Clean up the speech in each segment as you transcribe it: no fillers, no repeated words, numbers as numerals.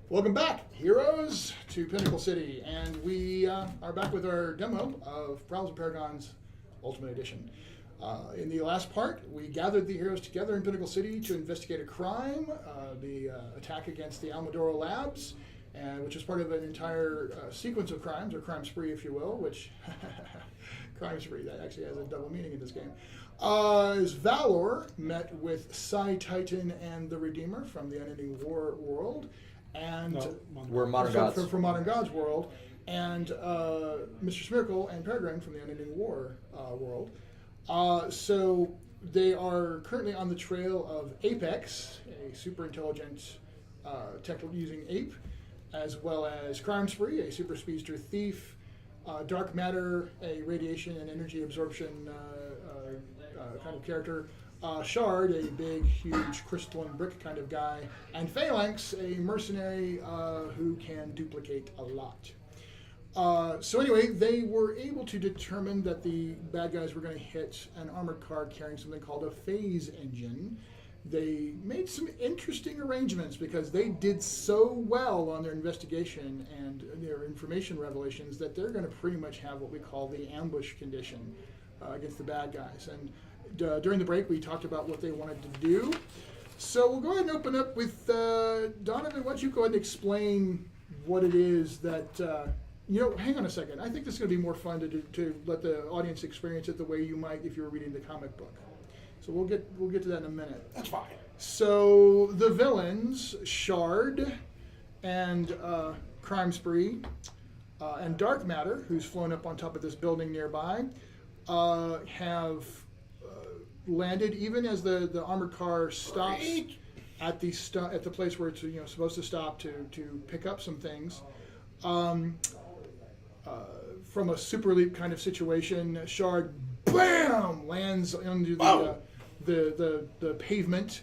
Welcome back, heroes, to Pinnacle City, and we are back with our demo of Prowlers Paragons Ultimate Edition. In the last part, we gathered the heroes together in Pinnacle City to investigate a crime, the attack against the Almodoro Labs, which is part of an entire sequence of crimes, or crime spree, if you will, which, crime spree, that actually has a double meaning in this game. As Valor met with Psi-Titan and the Redeemer from the Unending War world, and we're Modern Gods. From Modern Gods world, and Mistress Miracle and Peregrine from the Unending War world. So they are currently on the trail of Apex, a super intelligent tech using ape, as well as Crime Spree, a super speedster thief, Dark Matter, a radiation and energy absorption kind of character, Shard, a big, huge crystalline brick kind of guy, and Phalanx, a mercenary who can duplicate a lot. So anyway, they were able to determine that the bad guys were going to hit an armored car carrying something called a phase engine. They made some interesting arrangements because they did so well on their investigation and their information revelations that they're going to pretty much have what we call the ambush condition against the bad guys. And during the break, we talked about what they wanted to do. So we'll go ahead and open up with Donavin. Why don't you go ahead and explain what it is that... hang on a second. I think this is going to be more fun to let the audience experience it the way you might if you were reading the comic book. So we'll get to that in a minute. That's fine. So the villains, Shard and Crime Spree and Dark Matter, who's flown up on top of this building nearby, have landed even as the armored car stops at the place where it's supposed to stop to pick up some things. From a super leap kind of situation, Shard, bam, lands into the pavement,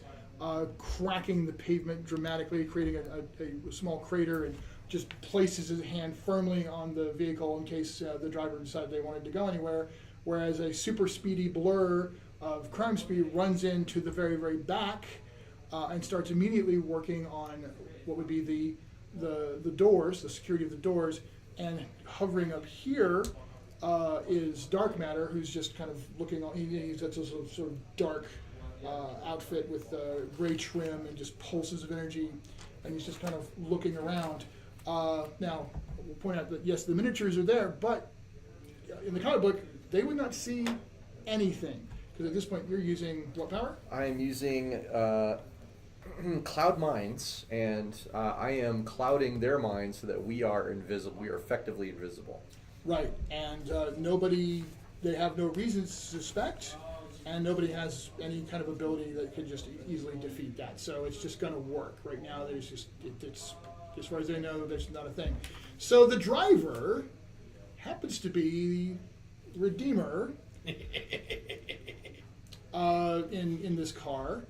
cracking the pavement dramatically, creating a small crater, and just places his hand firmly on the vehicle in case the driver decided they wanted to go anywhere. Whereas a super speedy blur of Crime Speed runs into the very, very back and starts immediately working on what would be the doors, the security of the doors. And hovering up here is Dark Matter, who's just kind of looking on. He's got this sort of dark outfit with gray trim and just pulses of energy, and he's just kind of looking around. Now, we'll point out that yes, the miniatures are there, but in the comic book, they would not see anything because at this point you're using what power? I am using cloud minds, and I am clouding their minds so that we are invisible. We are effectively invisible. Right, and they have no reason to suspect, and nobody has any kind of ability that could just easily defeat that. So it's just going to work. Right now, there's just, it's as far as they know, there's not a thing. So the driver happens to be Redeemer in this car.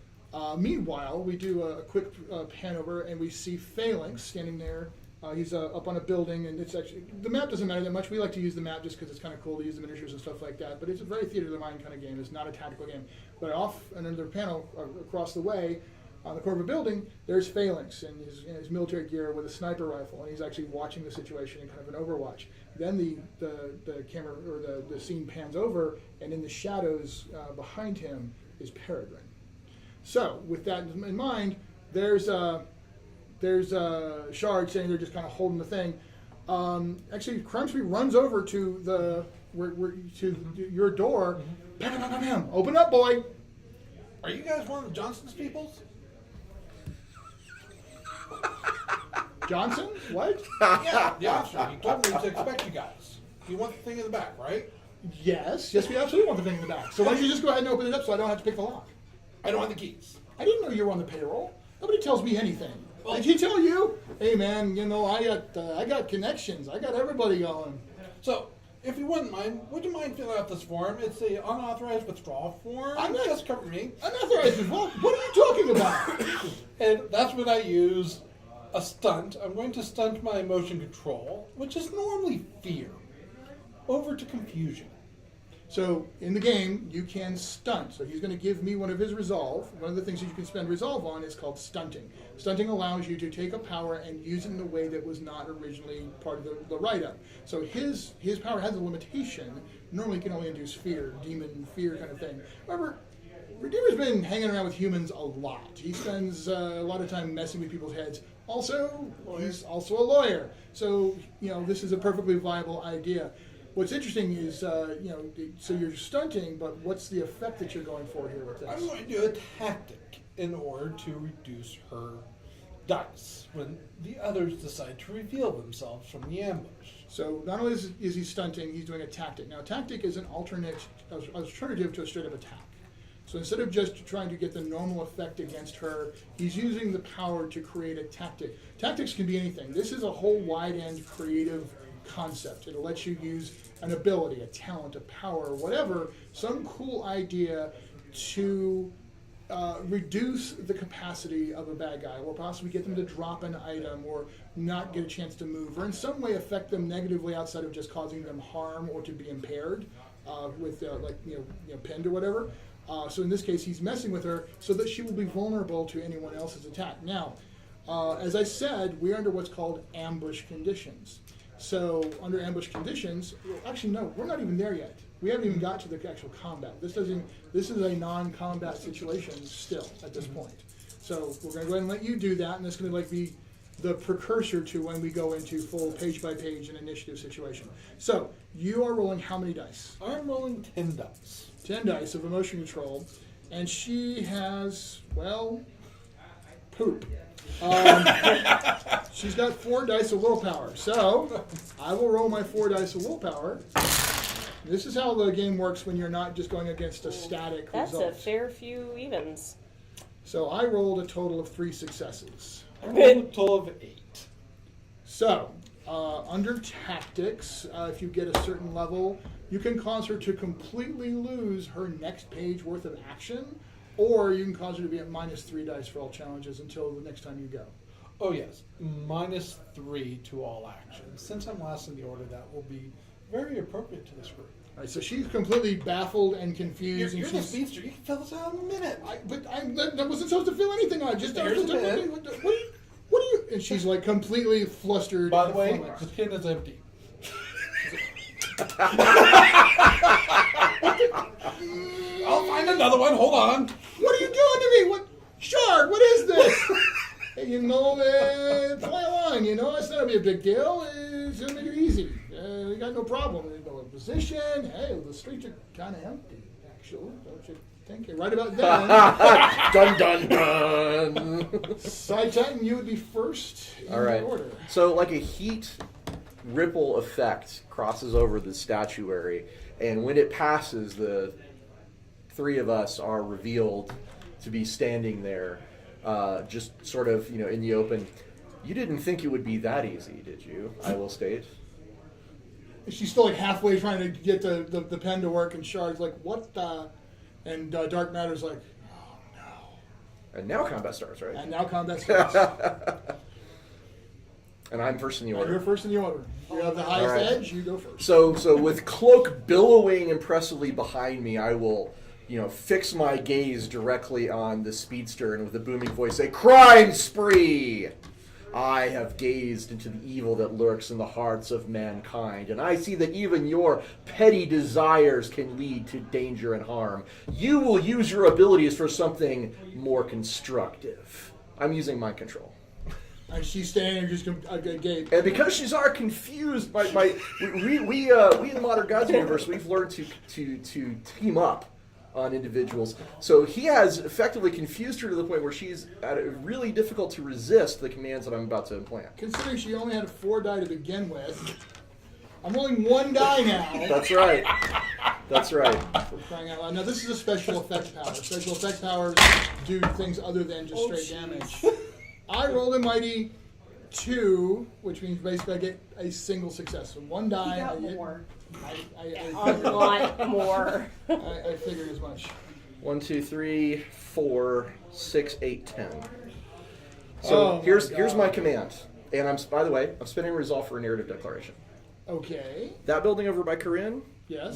Meanwhile, we do a quick pan over, and we see Phalanx standing there. He's up on a building, and it's actually the map doesn't matter that much. We like to use the map just because it's kind of cool to use the miniatures and stuff like that. But it's a very theater of the mind kind of game. It's not a tactical game. But off another panel across the way, on the corner of a building, there's Phalanx in his military gear with a sniper rifle, and he's actually watching the situation in kind of an Overwatch. Then the camera or the scene pans over, and in the shadows behind him is Peregrine. So, with that in mind, there's Shard standing there just kind of holding the thing. Actually, Crime Spree runs over to your door. Bam, bam, bam, bam. Open up, boy. Are you guys one of the Johnson's peoples? Johnson? What? Yeah, the officer. He told me to expect you guys. You want the thing in the back, right? Yes, we absolutely want the thing in the back. So why don't you just go ahead and open it up so I don't have to pick the lock? I don't have the keys. I didn't know you were on the payroll. Nobody tells me anything. Did he tell you? Hey man, I got connections. I got everybody going. So, if you wouldn't mind, would you mind filling out this form? It's the unauthorized withdrawal form. I'm not just cover me. Unauthorized withdrawal? What are you talking about? And that's when I use a stunt. I'm going to stunt my emotion control, which is normally fear, over to confusion. So in the game, you can stunt. So he's going to give me one of his resolve. One of the things that you can spend resolve on is called stunting. Stunting allows you to take a power and use it in a way that was not originally part of the write-up. So his power has a limitation. Normally, it can only induce fear, demon fear kind of thing. However, Redeemer's been hanging around with humans a lot. He spends a lot of time messing with people's heads. Also, he's also a lawyer. So, this is a perfectly viable idea. What's interesting is, so you're stunting, but what's the effect that you're going for here with this? I'm going to do a tactic in order to reduce her dice when the others decide to reveal themselves from the ambush. So not only is he stunting, he's doing a tactic. Now, a tactic is an alternative to a straight-up attack. So instead of just trying to get the normal effect against her, he's using the power to create a tactic. Tactics can be anything. This is a whole wide-end creative concept. It'll let you use an ability, a talent, a power, whatever, some cool idea to reduce the capacity of a bad guy, or possibly get them to drop an item, or not get a chance to move, or in some way affect them negatively outside of just causing them harm or to be impaired with pinned or whatever. So in this case, he's messing with her so that she will be vulnerable to anyone else's attack. Now, as I said, we're under what's called ambush conditions. So under ambush conditions, actually no, we're not even there yet. We haven't even got to the actual combat. This is a non-combat situation still at this point. So we're going to go ahead and let you do that, and it's going to be the precursor to when we go into full page-by-page and initiative situation. So you are rolling how many dice? I'm rolling 10 dice. 10 dice of emotion control, and she has, poop. She's got 4 dice of willpower, so I will roll my 4 dice of willpower. This is how the game works when you're not just going against a static result. That's a fair few evens. So I rolled a total of 3 successes. I rolled a total of 8. So, under tactics, if you get a certain level, you can cause her to completely lose her next page worth of action, or you can cause her to be at -3 dice for all challenges until the next time you go. Oh yes, -3 to all actions. Since I'm last in the order, that will be very appropriate to this group. All right, so she's completely baffled and confused. You're and the speedster. You can fill this out in a minute. That wasn't supposed to fill anything out. Just Here's a pen. What are you? And she's like completely flustered. By the way, flummoxed. the pin is empty. I'll find another one. Hold on. What are you doing to me? What, Shard? What is this? Hey, play along. It's not gonna be a big deal. It's gonna make it easy. We got no problem. There's no position. Hey, the streets are kind of empty, actually. Don't you think? Right about then. Dun dun dun. Psi-Titan, you would be first in All right. the order. So like a heat ripple effect crosses over the statuary, and when it passes, the 3 of us are revealed to be standing there, just sort of, in the open. You didn't think it would be that easy, did you? I will state. She's still halfway trying to get the pen to work, and Shard's like, what the? And Dark Matter's like, oh no. And now combat starts, right? And now combat starts. And I'm first in the And order. you're first in the order. You have the highest right. edge, you go first. So with cloak billowing impressively behind me, I will, fix my gaze directly on the speedster and with a booming voice say, "Crime spree! I have gazed into the evil that lurks in the hearts of mankind, and I see that even your petty desires can lead to danger and harm. You will use your abilities for something more constructive." I'm using mind control. And she's standing there just agape. And because she's already confused, we in the Modern Gods universe, we've learned to team up on individuals. So he has effectively confused her to the point where she's really difficult to resist the commands that I'm about to implant. Considering she only had 4 die to begin with, I'm rolling 1 die now. That's right. That's right. For crying out loud. Now this is a special effect power. Special effect powers do things other than just straight damage. I rolled a mighty 2, which means basically I get a single success. So 1 die. You got I get, more. I A lot more. I figured as much. 1, 2, 3, 4, 6, 8, 10. So Oh, here's my command. And by the way, I'm spending resolve for a narrative declaration. Okay. That building over by Carinn, Yes.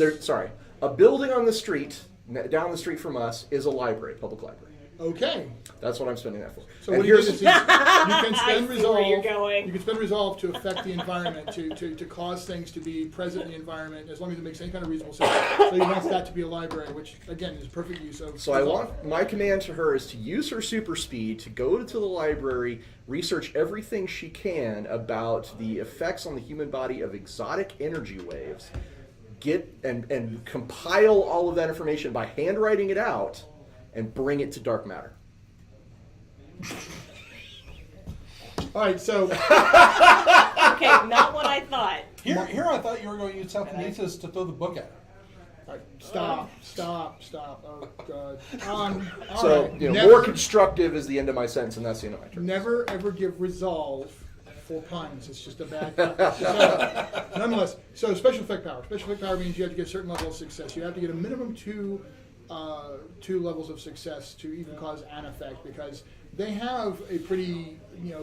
A building on the street, down the street from us, is a library, public library. Okay. That's what I'm spending that for. So And what you did here's is you can I spend see resolve. where you're going. You can spend resolve to affect the environment, to cause things to be present in the environment, as long as it makes any kind of reasonable sense. So you want that to be a library, which again is perfect use of. So I resolve. want my command to her is to use her super speed to go to the library, research everything she can about the effects on the human body of exotic energy waves, get and compile all of that information by handwriting it out, and bring it to dark matter. All right, so Okay, not what I thought. Here I thought you were going to use telekinesis to throw the book at her. all right, stop. Oh God. All So right. more constructive is the end of my sentence, and that's the end of my turn. Never ever give resolve for puns. It's just a bad practice. So, nonetheless, so special effect power. Special effect power means you have to get a certain level of success. You have to get a minimum two levels of success to even cause an effect, because they have a pretty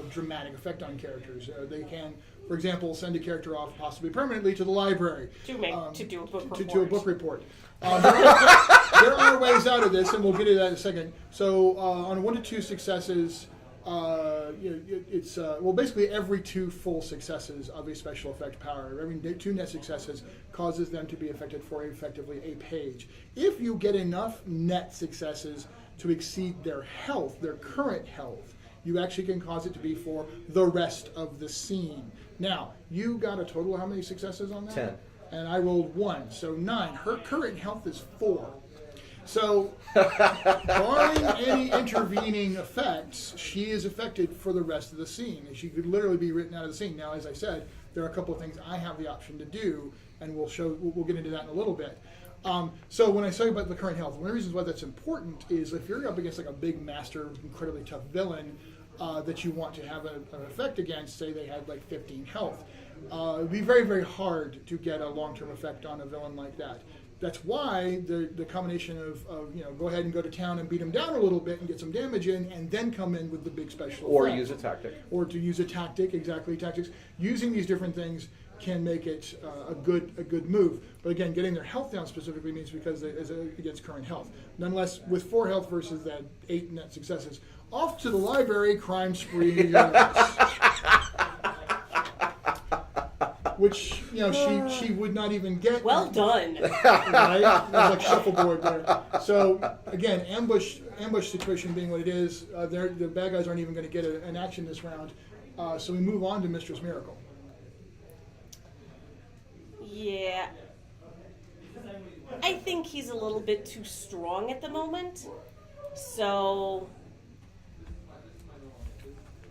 dramatic effect on characters. They can, for example, send a character off possibly permanently to the library To do a book report. to a book report. There are ways out of this, and we'll get into that in a second. So on 1 to 2 successes, it's basically every 2 full successes of a special effect power, every 2 net successes causes them to be affected for effectively a page. If you get enough net successes to exceed their health, their current health, you actually can cause it to be for the rest of the scene. Now, you got a total of how many successes on that? 10. And I rolled 1, so 9. Her current health is 4. So, barring any intervening effects, she is affected for the rest of the scene. She could literally be written out of the scene. Now, as I said, there are a couple of things I have the option to do, and we'll get into that in a little bit. So when I say about the current health, one of the reasons why that's important is if you're up against like a big master, incredibly tough villain that you want to have an effect against, say they had like 15 health, it would be very, very hard to get a long-term effect on a villain like that. That's why the combination of go ahead and go to town and beat them down a little bit and get some damage in, and then come in with the big special Or effect. use a tactic. Or to use a tactic, exactly, tactics. Using these different things can make it a good move. But again, getting their health down specifically means because against current health. Nonetheless, with 4 health versus that 8 net successes, off to the library, crime spree. Which she would not even get. Well done. Right? It was like shuffleboard there. So again, ambush situation being what it is, the bad guys aren't even going to get an action this round. So we move on to Mistress Miracle. Yeah. I think he's a little bit too strong at the moment. So,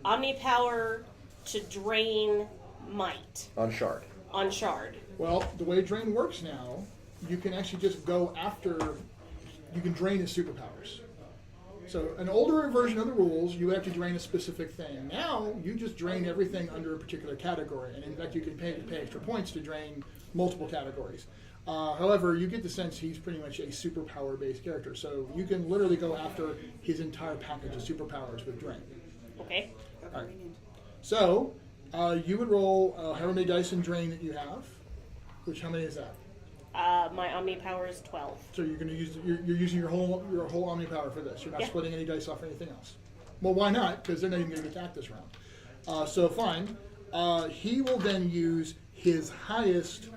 Omni Power to drain might On shard. on Shard. Well, the way Drain works now, you can actually just go after. You can drain his superpowers. So an older version of the rules, you would have to drain a specific thing. Now you just drain everything under a particular category, and in fact you can pay extra points to drain multiple categories. However, you get the sense he's pretty much a superpower-based character, so you can literally go after his entire package of superpowers with Drain. Okay. All right. So you would roll however many dice in Drain that you have. Which how many is that? My Omni Power is 12. So you're going to use you're using your whole Omni Power for this. You're not Yeah. splitting any dice off or anything else. Well, why not? Because they're not even going to get attacked this round. So fine. He will then use his highest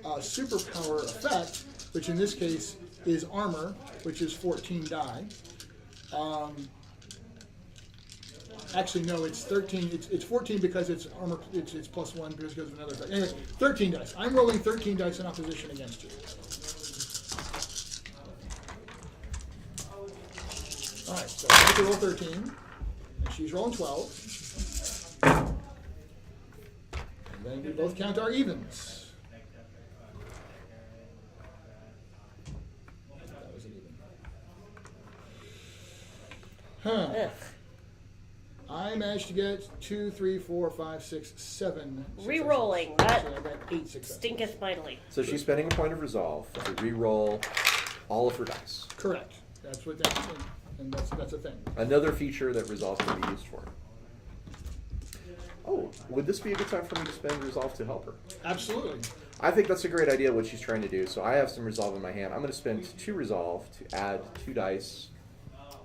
superpower effect, which in this case is armor, which is 14 die. Actually, no, it's 13. It's 14 because it's armor. It's plus 1 because it goes with another effect. Anyway, 13 dice. I'm rolling 13 dice in opposition against you. All right, so I have to roll 13, and she's rolling 12. And then we both count our evens. That was an even. Ugh. I managed to get 2, 3, 4, 5, 6, 7. Re-rolling. Successes. That So I got 8 successes. Stinketh mightily. So she's spending a point of resolve to re-roll all of her dice. Correct. That's what that's a thing. Another feature that resolve can be used for. oh, would this be a good time for me to spend resolve to help her? Absolutely. I think that's a great idea, what she's trying to do. So I have some resolve in my hand. I'm going to spend 2 resolve to add 2 dice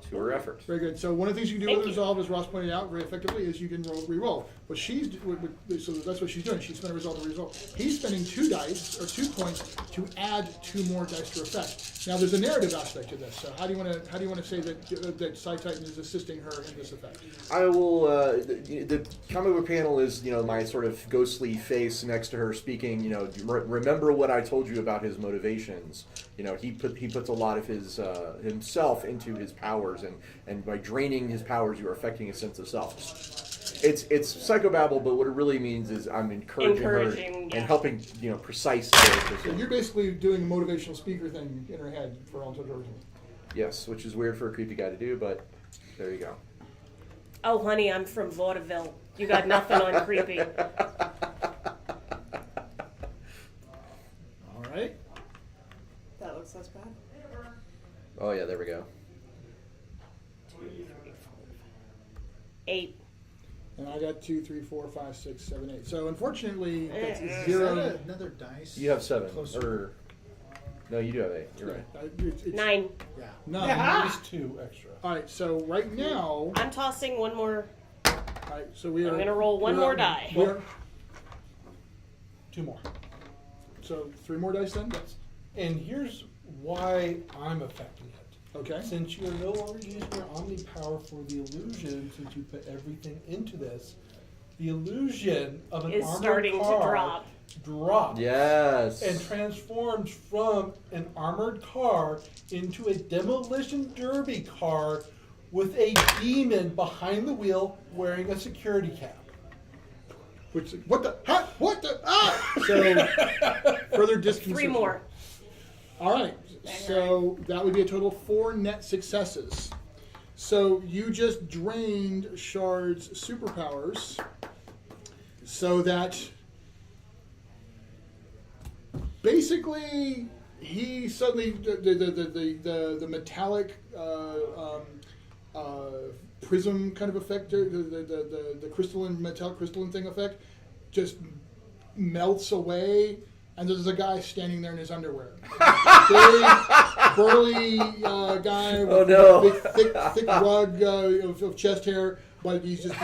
to her effort. Very good. So one of the things you can do with resolve, as Ross pointed out very effectively, is you can re-roll. What she's so that's what she's doing. She's spending resolve to resolve. He's spending 2 dice or 2 points to add 2 more dice to effect. Now there's a narrative aspect to this. So how do you want to say that Psi-Titan is assisting her in this effect? I will. The comic book panel is my sort of ghostly face next to her speaking. Remember what I told you about his motivations. He puts a lot of his himself into his powers, and by draining his powers, you are affecting his sense of self. It's psychobabble, but what it really means is I'm encouraging her and helping precise. So you're basically doing a motivational speaker thing in her head for all intents and purposes. Yes, which is weird for a creepy guy to do, but there you go. Oh, honey, I'm from vaudeville. You got nothing on creepy. All right. That looks less bad. Oh yeah, there we go. 2, 3, 4, 8. And I got 2, 3, 4, 5, 6, 7, 8. So unfortunately, that's Is 0. that another dice? You have 7. Closer. No, you do have 8. You're right. It's 9. Yeah. No. There's 2 extra. All right. So right now, I'm tossing one more. all right. So we are. I'm gonna roll one more die. We are, 2 more. so 3 more dice then. Yes. And here's why I'm affecting it. Okay. Since you're no longer using your Omni power for the illusion, since you put everything into this, the illusion of an Is armored starting to car drops Yes. and transforms from an armored car into a demolition derby car with a demon behind the wheel wearing a security cap. Which what the? Huh? What the? Ah! So further disconcerting. 3 more. All right. So that would be a total of 4 net successes. So you just drained Shard's superpowers, so that basically he suddenly the metallic prism kind of effect, the metallic crystalline thing effect, just melts away. And there's a guy standing there in his underwear. Big, burly guy with a big, thick rug of chest hair, but he's just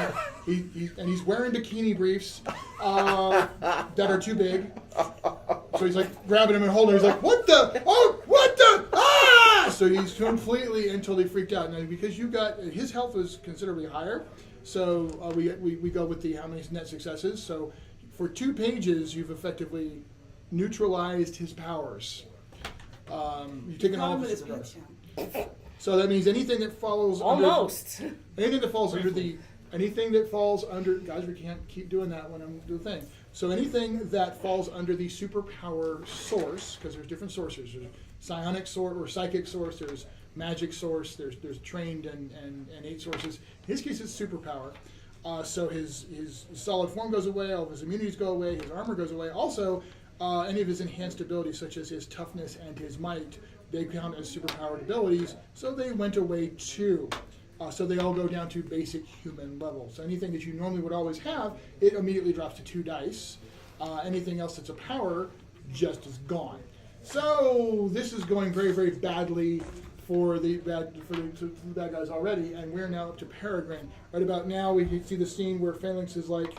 he's wearing bikini briefs that are too big. So he's like grabbing him and holding him. He's like, "What the? Oh, what the? Ah!" So he's completely and totally freaked out. Now because you got his health is considerably higher, so we go with the how many net successes. So for 2 pages, you've effectively neutralized his powers. You've taken all of his powers. So that means anything that follows Almost. anything that falls under guys, we can't keep doing that when I'm doing the thing. So anything that falls under the superpower source, because there's different sources. There's psionic source or psychic source, there's magic source, there's trained and innate sources. In his case it's superpower. So his solid form goes away, all of his immunities go away, his armor goes away. Also, any of his enhanced abilities, such as his toughness and his might, they count as superpowered abilities, so they went away too. So they all go down to basic human level. So anything that you normally would always have, it immediately drops to 2 dice. Anything else that's a power just is gone. So this is going very, very badly for the bad guys already, and we're now up to Peregrine. Right about now, we can see the scene where Phalanx is like,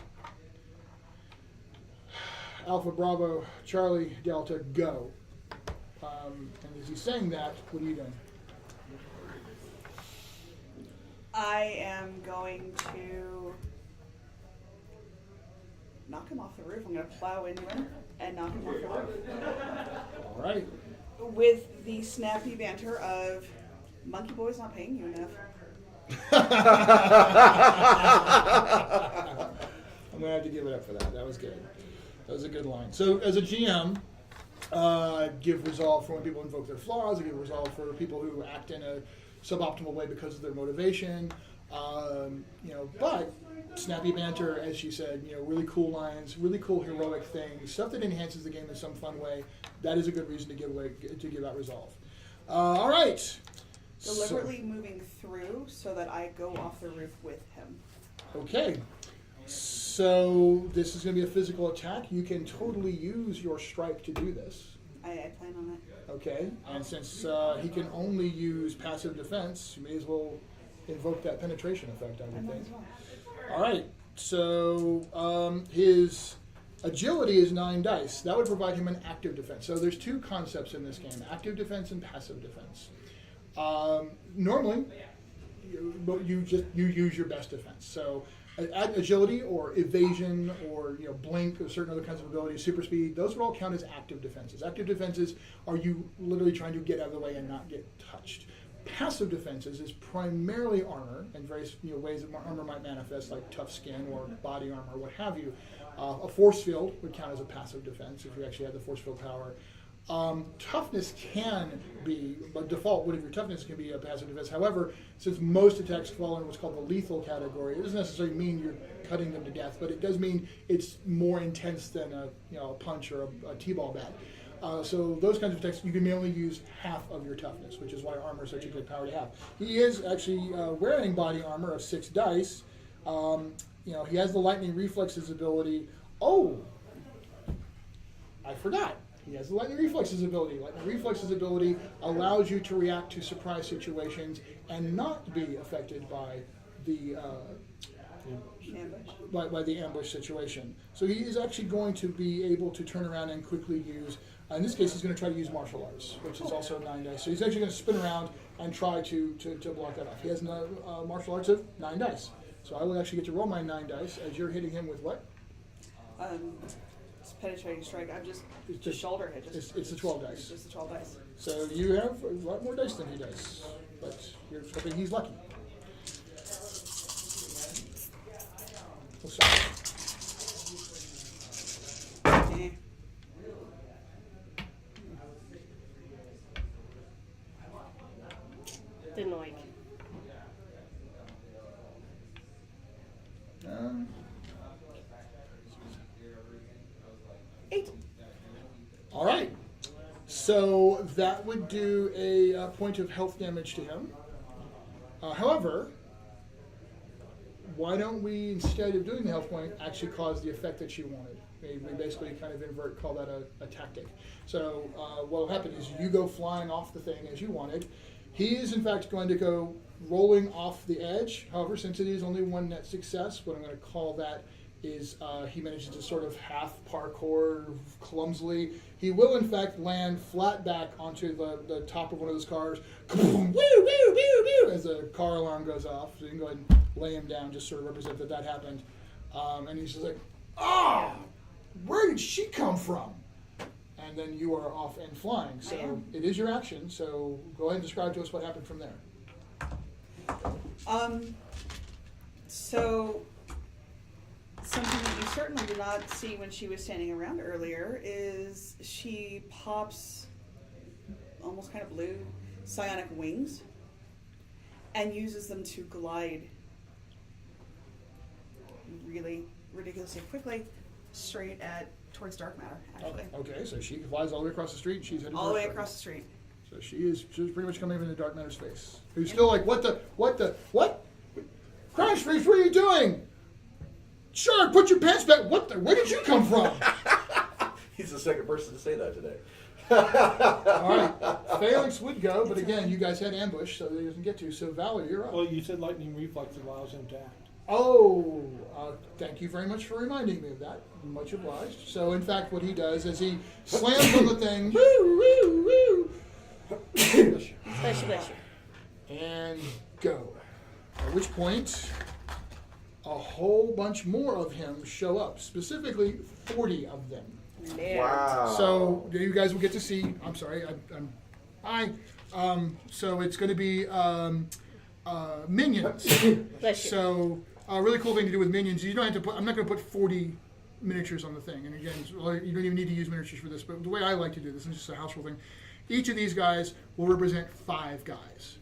Alpha Bravo Charlie Delta go. And as he's saying that, what are you doing? I am going to knock him off the roof. I'm going to plow into him and knock him off the roof. All right. With the snappy banter of, Monkey Boy's not paying you enough. I'm going to have to give it up for that. That was good. That was a good line. So as a GM, give resolve for when people invoke their flaws. I give resolve for people who act in a suboptimal way because of their motivation. But snappy banter, as she said, really cool lines, really cool heroic things, stuff that enhances the game in some fun way. That is a good reason to give out resolve. All right. Deliberately moving through so that I go off the roof with him. Okay. So So this is going to be a physical attack. You can totally use your strike to do this. I plan on it. Okay, and since he can only use passive defense, you may as well invoke that penetration effect, I would might think. as well. All right, so his agility is 9 dice. That would provide him an active defense. So there's 2 concepts in this game, active defense and passive defense. Normally, you use your best defense. So agility or evasion or blink or certain other kinds of abilities, super speed, those would all count as active defenses. Active defenses are you literally trying to get out of the way and not get touched. Passive defenses is primarily armor and various ways that armor might manifest, like tough skin or body armor, what have you. A force field would count as a passive defense if you actually had the force field power. Toughness can be, by default, whatever your toughness can be a passive defense. However, since most attacks fall in what's called the lethal category, it doesn't necessarily mean you're cutting them to death, but it does mean it's more intense than a punch or a t-ball bat. So those kinds of attacks, you can only use half of your toughness, which is why armor is such a good power to have. He is actually wearing body armor of 6 dice. He has the lightning reflexes ability. Oh, I forgot. He has the lightning reflexes ability. Lightning reflexes ability allows you to react to surprise situations and not be affected by the by the ambush situation. So he is actually going to be able to turn around and quickly use. In this case, he's going to try to use martial arts, which is also 9 dice. So he's actually going to spin around and try to block that off. He has martial arts of 9 dice. So I will actually get to roll my 9 dice as you're hitting him with what? It's penetrating strike. I'm just shoulder hit. It's the 12 dice. It's just the 12 dice. So you have a lot more dice than he does, but you're hoping he's lucky. We'll start. Eh. Didn't like. Eight. All right. So that would do a point of health damage to him. However, why don't we, instead of doing the health point, actually cause the effect that she wanted? We basically kind of call that a tactic. So what will happen is you go flying off the thing as you wanted. He is, in fact, going to go rolling off the edge. However, since it is only 1 net success, what I'm going to call that is he manages to sort of half parkour clumsily. He will, in fact, land flat back onto the top of one of those cars. Woo, woo, woo, woo, as the car alarm goes off. So you can go ahead and lay him down, just sort of represent that happened. And he's just like, where did she come from? And then you are off and flying. So it is your action. So go ahead and describe to us what happened from there. So something that you certainly did not see when she was standing around earlier is she pops almost kind of blue psionic wings and uses them to glide really ridiculously quickly straight towards dark matter, actually. Okay, so she flies all the way across the street and she's headed All the way dark across matter. the street. So she's pretty much coming into dark matter's face. Who's still like, what? Crash Face, what are you doing? Sure, put your pants back. Where did you come from? He's the second person to say that today. All right, Phalanx would go, but again, you guys had ambush, so he doesn't get to. So Valor, you're up. Well, you said lightning reflex allows him to act. Oh, thank you very much for reminding me of that. Much obliged. So, in fact, what he does is he slams on the thing, woo, woo, woo, Bless you. and go. At which point, a whole bunch more of him show up, specifically 40 of them. Wow. So you guys will get to see. I'm sorry. So it's going to be minions. Bless you. So a really cool thing to do with minions. You don't have to put. I'm not going to put 40 miniatures on the thing. And again, you don't even need to use miniatures for this. But the way I like to do this, and it's just a house rule thing. Each of these guys will represent 5 guys.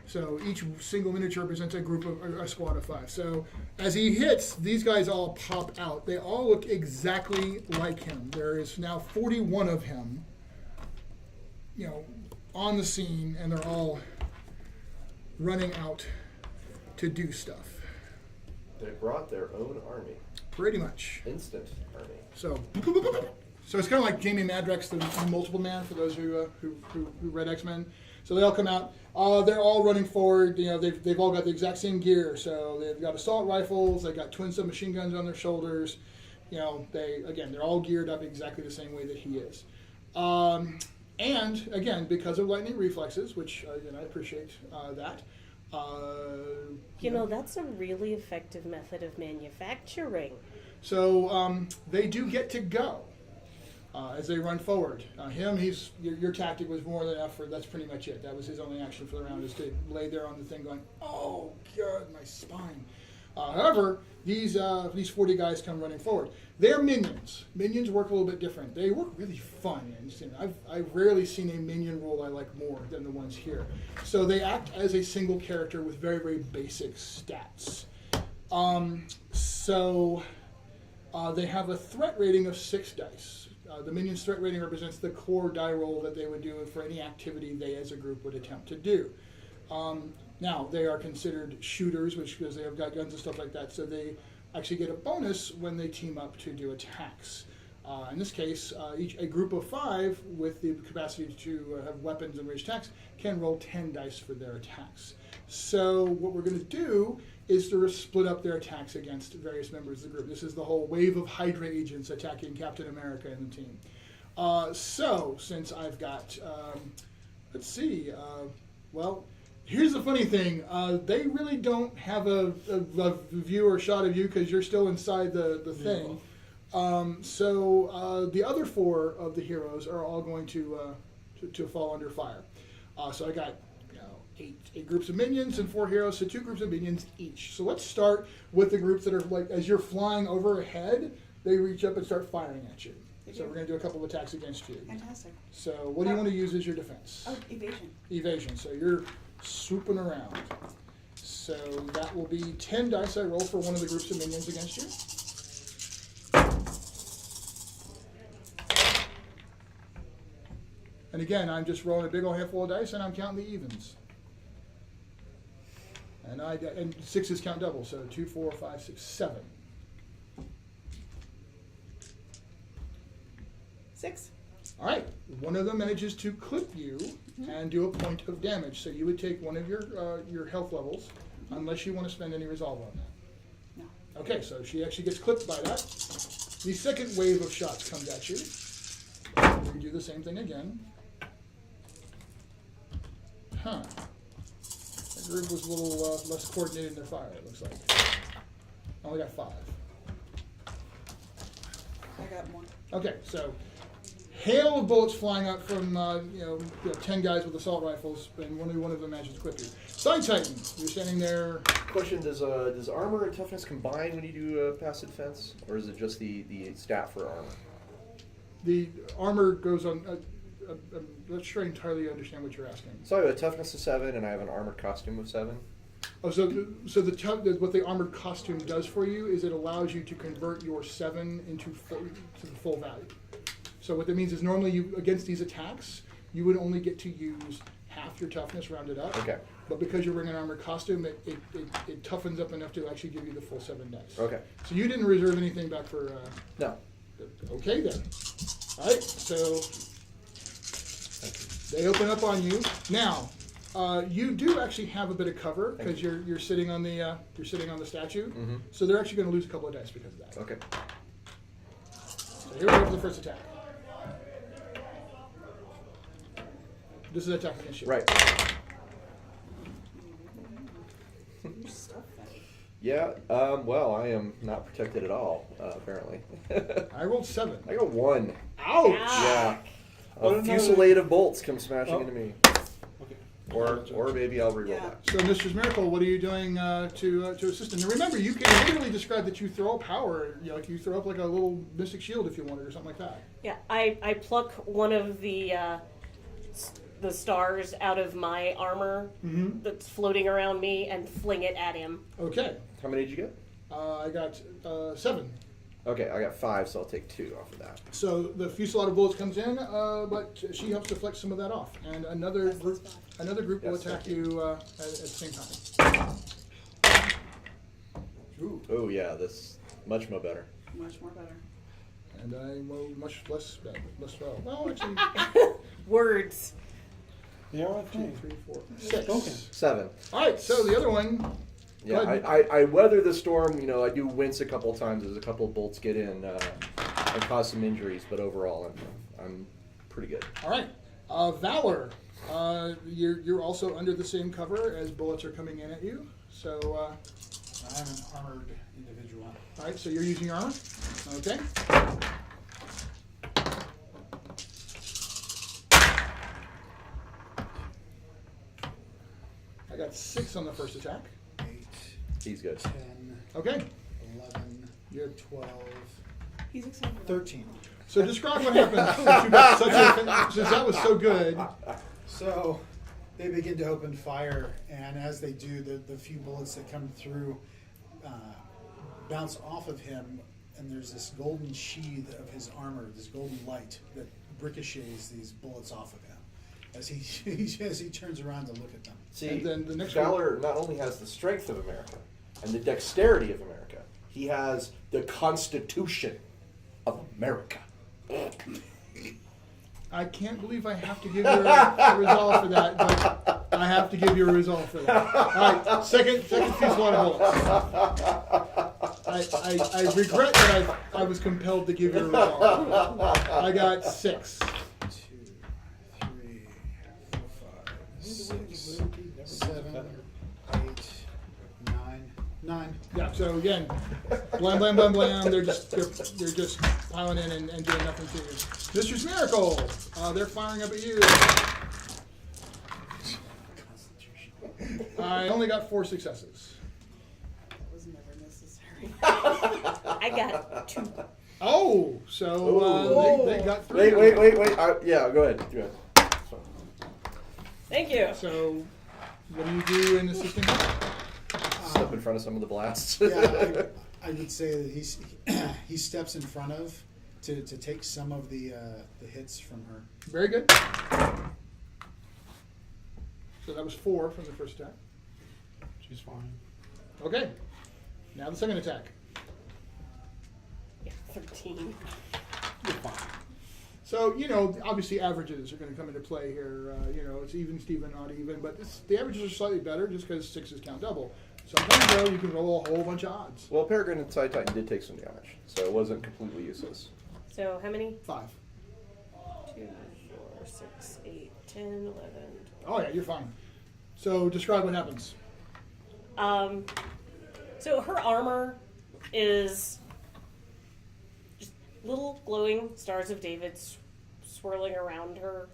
So each single miniature represents a squad of 5. So as he hits, these guys all pop out. They all look exactly like him. There is now 41 of him, on the scene, and they're all running out to do stuff. They brought their own army. pretty much. Instant army. So it's kind of like Jamie Madrox, the Multiple Man, for those who read X-Men. So they all come out. They're all running forward. You know, they've all got the exact same gear. So they've got assault rifles. They've got twin submachine guns on their shoulders. You know, they're all geared up exactly the same way that he is. And again, because of lightning reflexes, which I appreciate that. You know, that's a really effective method of manufacturing. So they do get to go as they run forward. Your tactic was more than enough for. That's pretty much it. That was his only action for the round, is to lay there on the thing, going, "Oh God, my spine." However, these 40 guys come running forward. They're minions. Minions work a little bit different. They work really fun. And I've rarely seen a minion rule I like more than the ones here. So they act as a single character with very, very basic stats. They have a threat rating of 6 dice. The minion's threat rating represents the core die roll that they would do for any activity they as a group would attempt to do. Now, they are considered shooters, because they have got guns and stuff like that, so they actually get a bonus when they team up to do attacks. In this case, a group of 5 with the capacity to have weapons and range attacks can roll 10 dice for their attacks. So what we're going to do is to split up their attacks against various members of the group. This is the whole wave of Hydra agents attacking Captain America and the team. So since I've got, let's see, here's the funny thing. They really don't have a view or shot of you because you're still inside the thing. So the other 4 of the heroes are all going to fall under fire. So I got 8 groups of minions and 4 heroes, so 2 groups of minions each. So let's start with the groups that are like, as you're flying overhead, they reach up and start firing at you. So we're going to do a couple of attacks against you. Fantastic. So what do you want to use as your defense? Oh, evasion. Evasion. So you're swooping around. So that will be 10 dice I roll for one of the groups of minions against you. And again, I'm just rolling a big old handful of dice, and I'm counting the evens. And 6s count double, so 2, 4, 5, 6, 7. 6. All right. One of them manages to clip you and do a point of damage. So you would take one of your health levels, unless you want to spend any resolve on that. No. Okay, so she actually gets clipped by that. The second wave of shots comes at you. You do the same thing again. Huh. The group was a little less coordinated in their fire, it looks like. I only got 5. I got 1. Okay, so hail of bullets flying out from 10 guys with assault rifles, and one of them manages to clip you. Psi-Titan, you're standing there. Question: Does armor and toughness combine when you do passive defense, or is it just the stat for armor? The armor goes on. I'm not sure I entirely understand what you're asking. So I have a toughness of 7, and I have an armored costume of 7. Oh, so what the armored costume does for you is it allows you to convert your 7 to the full value. So what that means is normally against these attacks, you would only get to use half your toughness rounded up. Okay. But because you're wearing an armored costume, it toughens up enough to actually give you the full 7 dice. Okay. So you didn't reserve anything back for... No. Okay then. All right, so they open up on you. Now, you do actually have a bit of cover because you're sitting on the statue. Mm-hmm. So they're actually going to lose a couple of dice because of that. Okay. So here we go for the first attack. This is an attack against you. Right. Yeah. Well, I am not protected at all. Apparently. I rolled 7. I got 1. Ouch! Yeah. Oh, A fusillade of bolts come smashing into me. Okay. Or maybe I'll reroll Yeah. that. So, Mistress Miracle, what are you doing to assist him? Now, remember, you can literally describe that you throw power, like you throw up like a little mystic shield if you wanted, or something like that. Yeah, I pluck one of the stars out of my armor that's floating around me and fling it at him. Okay. How many did you get? I got 7. Okay, I got 5, so I'll take 2 off of that. So the fusillade of bullets comes in, but she helps deflect some of that off, and another group will Yes, attack thank you at the same time. Ooh. Oh yeah, this Much more better. Much more better. And I'm much less well. Well, actually, Words. Yeah, I 2, think. 3, 4, 6. Okay. 7. All right, so the other one. Yeah, Go ahead. I weather the storm. You know, I do wince a couple times as a couple of bolts get in and cause some injuries, but overall, I'm pretty good. All right, Valor. You're also under the same cover as bullets are coming in at you. So, I'm an armored individual. all right, so you're using your armor. Okay. I got 6 on the first attack. 8, He's good. 10, Okay. 11, You're 12, He's excited. 13. So describe what happened. Since that was so good. So they begin to open fire, and as they do, the few bullets that come through bounce off of him, and there's this golden sheath of his armor, this golden light that ricochets these bullets off of him as he turns around to look at them. See, And then the next Valor not only has the strength of America and the dexterity of America, he has the Constitution of America. I can't believe I have to give you a resolve for that, but I have to give you a resolve for that. All right, second fusillade of bullets. I regret that I was compelled to give you a resolve. I got 6. 2, 3, 4, 5, 6, 7, 8, 9, 9. Yeah. So again, blam blam blam blam. They're just piling in and doing nothing to you. Mistress Miracle. They're firing up at you. I only got 4 successes. That was never necessary. I got 2. Oh, so they got 3. Wait. Yeah, go ahead. Go ahead. Thank you. So, what do you do in assisting? Step in front of some of the blasts. Yeah, I would say that he steps in front of to take some of the hits from her. Very good. So that was 4 from the first attack. She's fine. Okay. Now the second attack. Yeah, 13. You're fine. So, obviously averages are going to come into play here. It's even, Steven, odd, even, but the averages are slightly better just because 6s count double. Sometimes, though, you can roll a whole bunch of odds. Well, Peregrine and Psi-Titan did take some damage, so it wasn't completely useless. So how many? 5. 2, 4, 6, 8, 10, 11. Oh, yeah, you're fine. So describe what happens. So her armor is just little glowing stars of David swirling around her.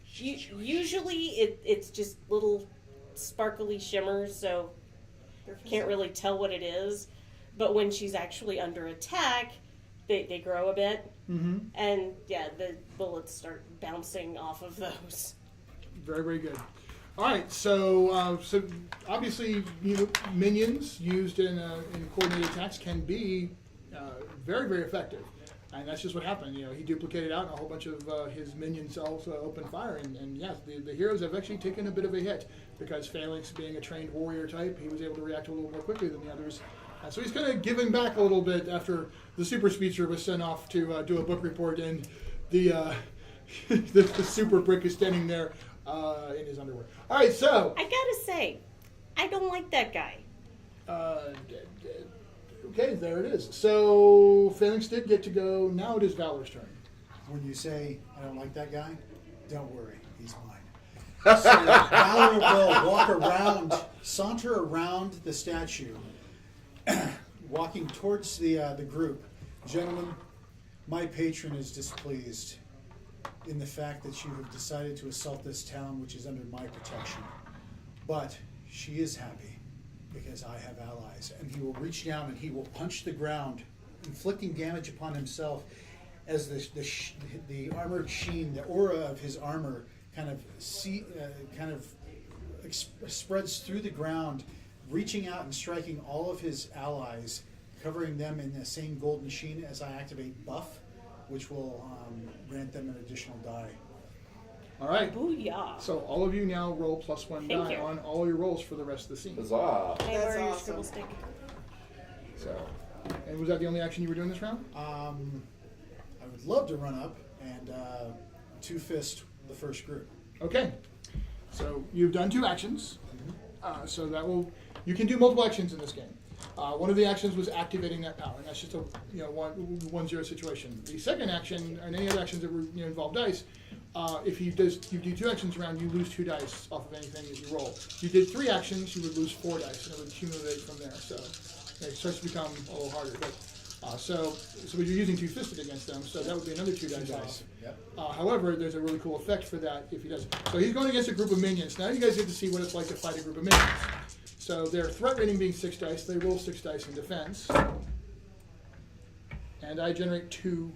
Usually it's just little sparkly shimmers, so you can't really tell what it is. But when she's actually under attack, they grow a bit. Mm-hmm. And yeah, the bullets start bouncing off of those. Very, very good. All right, so obviously, minions used in coordinated attacks can be very, very effective, and that's just what happened. He duplicated out, and a whole bunch of his minion cells opened fire, and yes, the heroes have actually taken a bit of a hit because Phalanx, being a trained warrior type, he was able to react a little more quickly than the others. So he's kind of giving back a little bit after the super speedster was sent off to do a book report, and the super brick is standing there in his underwear. All right, so I gotta say, I don't like that guy. okay, there it is. So Phalanx did get to go. Now it is Valor's turn. When you say, I don't like that guy, don't worry, he's mine. So Valor will saunter around the statue, walking towards the group. Gentlemen, my patron is displeased in the fact that you have decided to assault this town, which is under my protection. But she is happy because I have allies. And he will reach down and he will punch the ground, inflicting damage upon himself as the armored sheen, the aura of his armor kind of spreads through the ground, reaching out and striking all of his allies, covering them in the same golden sheen as I activate buff, which will grant them an additional die. All right. Booyah. So all of you now roll +1 Thank die you. on all your rolls for the rest of the scene. Huzzah! Hey, That's where are your awesome. scribble stick? So And was that the only action you were doing this round? I would love to run up and two-fist the first group. Okay. So you've done 2 actions. So that will, you can do multiple actions in this game. One of the actions was activating that power, and that's just a 1-0 situation. The second action, and any other actions that were involve dice, if you do 2 actions around, you lose 2 dice off of anything that you roll. If you did 3 actions, you would lose 4 dice, and it would accumulate from there. So it starts to become a little harder. But so you're using two-fisted against them, so that would be another 2 dice off. Yep. However, there's a really cool effect for that if he does. So he's going against a group of minions. Now you guys get to see what it's like to fight a group of minions. So their threat rating being 6 dice, they roll 6 dice in defense. And I generate two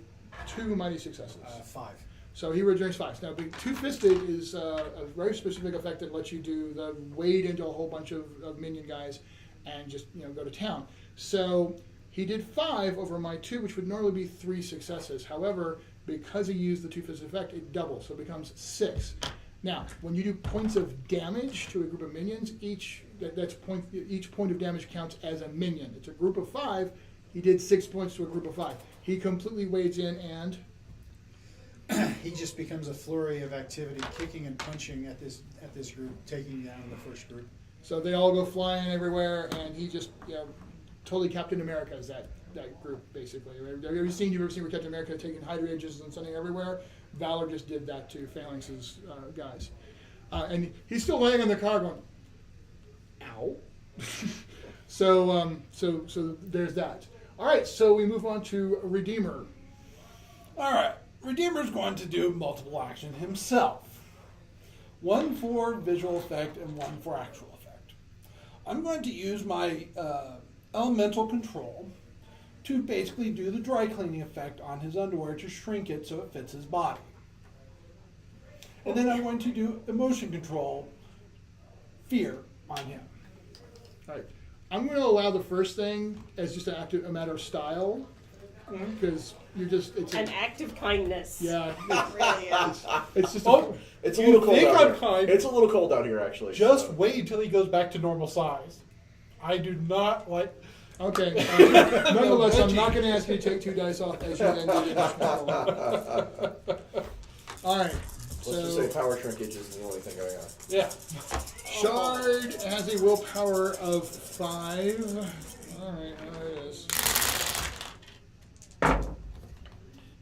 mighty successes. 5. So he regenerates 5. Now, being two-fisted is a very specific effect that lets you do the wade into a whole bunch of minion guys and just go to town. So he did 5 over my 2, which would normally be 3 successes. However, because he used the two-fisted effect, it doubles, so it becomes 6. Now, when you do points of damage to a group of minions, each point of damage counts as a minion. It's a group of 5. He did 6 points to a group of 5. He completely wades in and he just becomes a flurry of activity, kicking and punching at this group, taking down the first group. so they all go flying everywhere, and he just totally Captain America is that group basically. Have you ever seen where Captain America taking Hydra edges and sending everywhere? Valor just did that to Phalanx's guys, and he's still laying on the car going, "Ow." So there's that. All right, so we move on to Redeemer. All right, Redeemer's going to do multiple action himself. 1 for visual effect and 1 for actual effect. I'm going to use my elemental control to basically do the dry cleaning effect on his underwear to shrink it so it fits his body. And then I'm going to do emotion control, fear, on him. All right, I'm going to allow the first thing as just a matter of style, because it's An act of kindness. yeah, It really is. it's just It's a You little cold think out I'm here. kind. It's a little cold out here, actually. Just so. wait until he goes back to normal size. I do not like... okay. Nonetheless, I'm not going to ask you to take 2 dice off as you then do the control. All right. Let's just say power shrinkage is the only thing going on. Yeah. Shard has a willpower of 5. All right, there it is.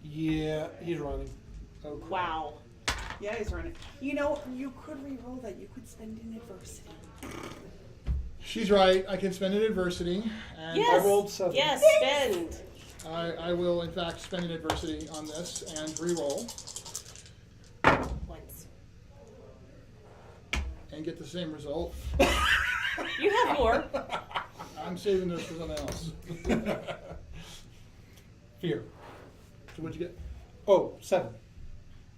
Yeah, he's running. Oh, crap. Wow. Yeah, he's running. You could re-roll that. You could spend an adversity. She's right. I can spend an adversity, and Yes. rolled 7. Yes, spend. I will in fact spend an adversity on this and re-roll Once. and get the same result. You have more. I'm saving this for something else. Fear. So what'd you get? Oh, 7.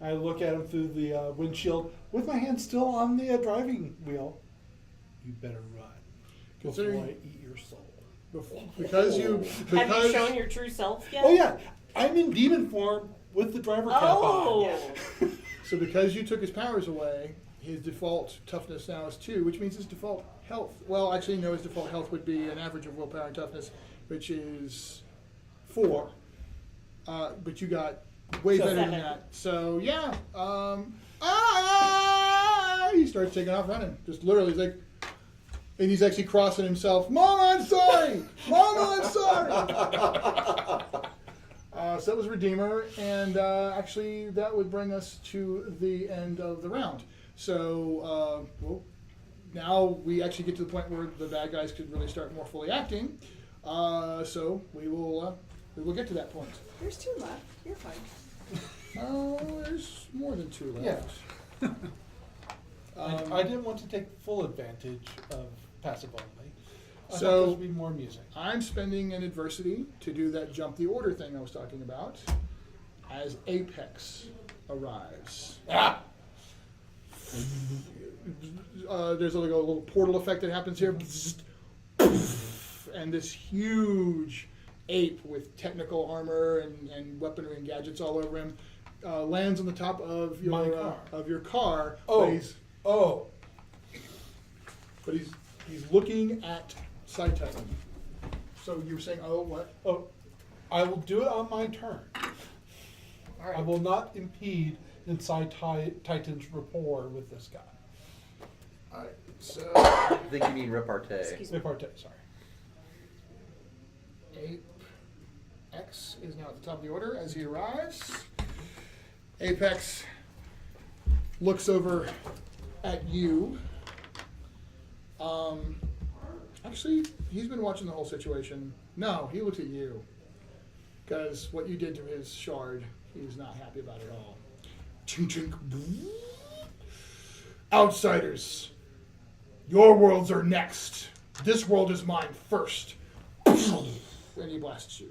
I look at him through the windshield with my hand still on the driving wheel. You better run before Considering- I eat your soul. Because you Have you shown your true self yet? Oh yeah, I'm in demon form with the driver cap Oh. on. so because you took his powers away, his default toughness now is 2, which means his default health. Well, actually, no, his default health would be an average of willpower and toughness, which is 4. But you got way better than 7. that. So yeah, he starts taking off running. Just literally, he's like, and he's actually crossing himself. Mama, I'm sorry. Mama, I'm sorry. So that was Redeemer, and actually that would bring us to the end of the round. So well, now we actually get to the point where the bad guys could really start more fully acting. So we will get to that point. There's 2 left. You're fine. There's more than 2 left. Yeah. I didn't want to take full advantage of passive only. I thought So- this would be more amusing. I'm spending an adversity to do that jump the order thing I was talking about as Apex arrives. Ah! There's like a little portal effect that happens here. And this huge ape with technical armor and weaponry and gadgets all over him lands on the top of My your car. Oh. But But he's looking at Psi-Titan. So you were saying, oh, what? Oh, I will do it on my turn. All right. I will not impede in Psi-Titan's rapport with this guy. All right. So I think you mean repartee. Excuse me. Repartee, sorry. Apex is now at the top of the order as he arrives. Apex looks over at you. Actually, he's been watching the whole situation. No, he looks at you. Because what you did to his shard, he's not happy about it all. Chink, chink. Outsiders, your worlds are next. This world is mine first. And he blasts you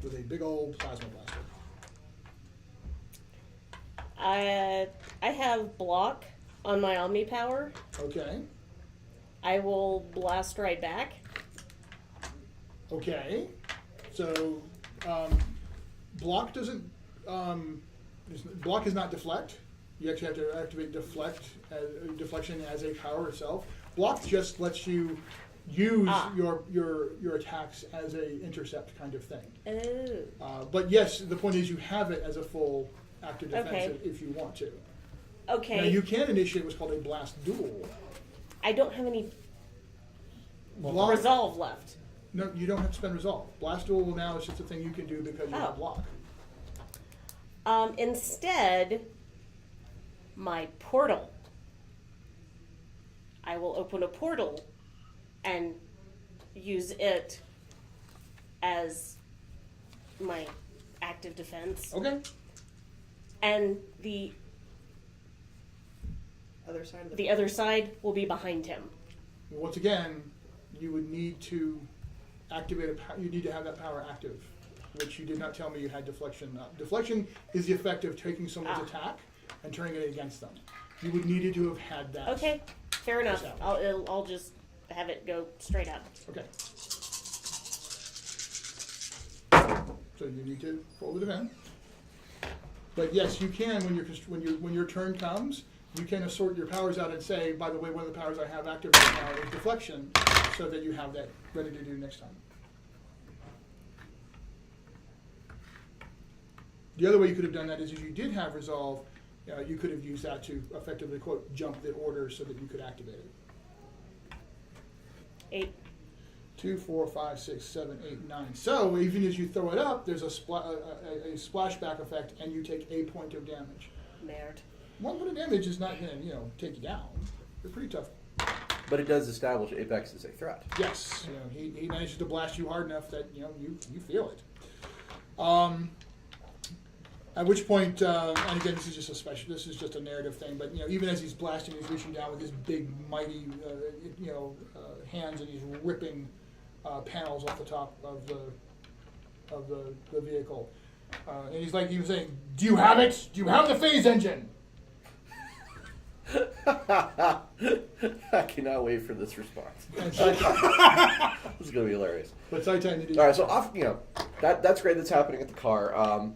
with a big old plasma blaster. I have block on my Omni power. Okay. I will blast right back. Okay. So, block doesn't. Block is not deflect. You actually have to activate deflection as a power itself. Block just lets you use your attacks as a intercept kind of thing. Oh. But yes, the point is you have it as a full active defense Okay. if you want to. Okay. Now you can initiate what's called a blast duel. I don't have any Block, resolve left. No, you don't have to spend resolve. Blast duel now is just a thing you can do because you have block. Instead, my portal. I will open a portal and use it as my active defense. Okay. And the Other side of other side will be behind him. Once again, you would need to activate you need to have that power active, which you did not tell me you had deflection. Deflection is the effect of taking someone's attack and turning it against them. You would needed to have had that. Okay, fair enough. established. I'll just have it go straight up. Okay. So you need to roll the defense. But yes, you can when your turn comes, you can assort your powers out and say, by the way, one of the powers I have active right now is deflection, so that you have that ready to do next time. The other way you could have done that is if you did have resolve, you could have used that to effectively, quote, jump the order so that you could activate it. 8. 2, 4, 5, 6, 7, 8, 9. So even as you throw it up, there's a splashback effect, and you take a point of damage. Merde. 1 point of damage is not going to, take you down. They're pretty tough. But it does establish Apex as a threat. Yes, he manages to blast you hard enough that you feel it. At which point, and again, this is just a narrative thing. But even as he's blasting, he's reaching down with his big, mighty, hands, and he's ripping panels off the top of the vehicle. And he was saying, "Do you have it? Do you have the phase engine?" I cannot wait for this response. And This is going to be hilarious. But Psi-Titan did. All right, so that's great. That's happening at the car. I'm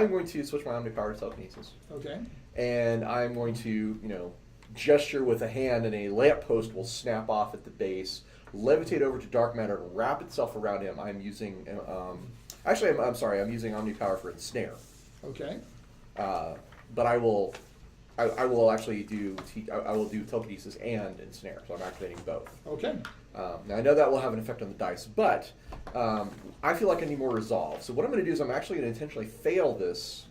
going to switch my Omni power to telekinesis, Okay. and I'm going to gesture with a hand, and a lamppost will snap off at the base, levitate over to dark matter, and wrap itself around him. I'm using I'm sorry. I'm using Omni power for ensnare. Okay. But I will actually do telekinesis and ensnare, so I'm activating both. Okay. Now I know that will have an effect on the dice, but I feel like I need more resolve. So what I'm going to do is I'm actually going to intentionally fail this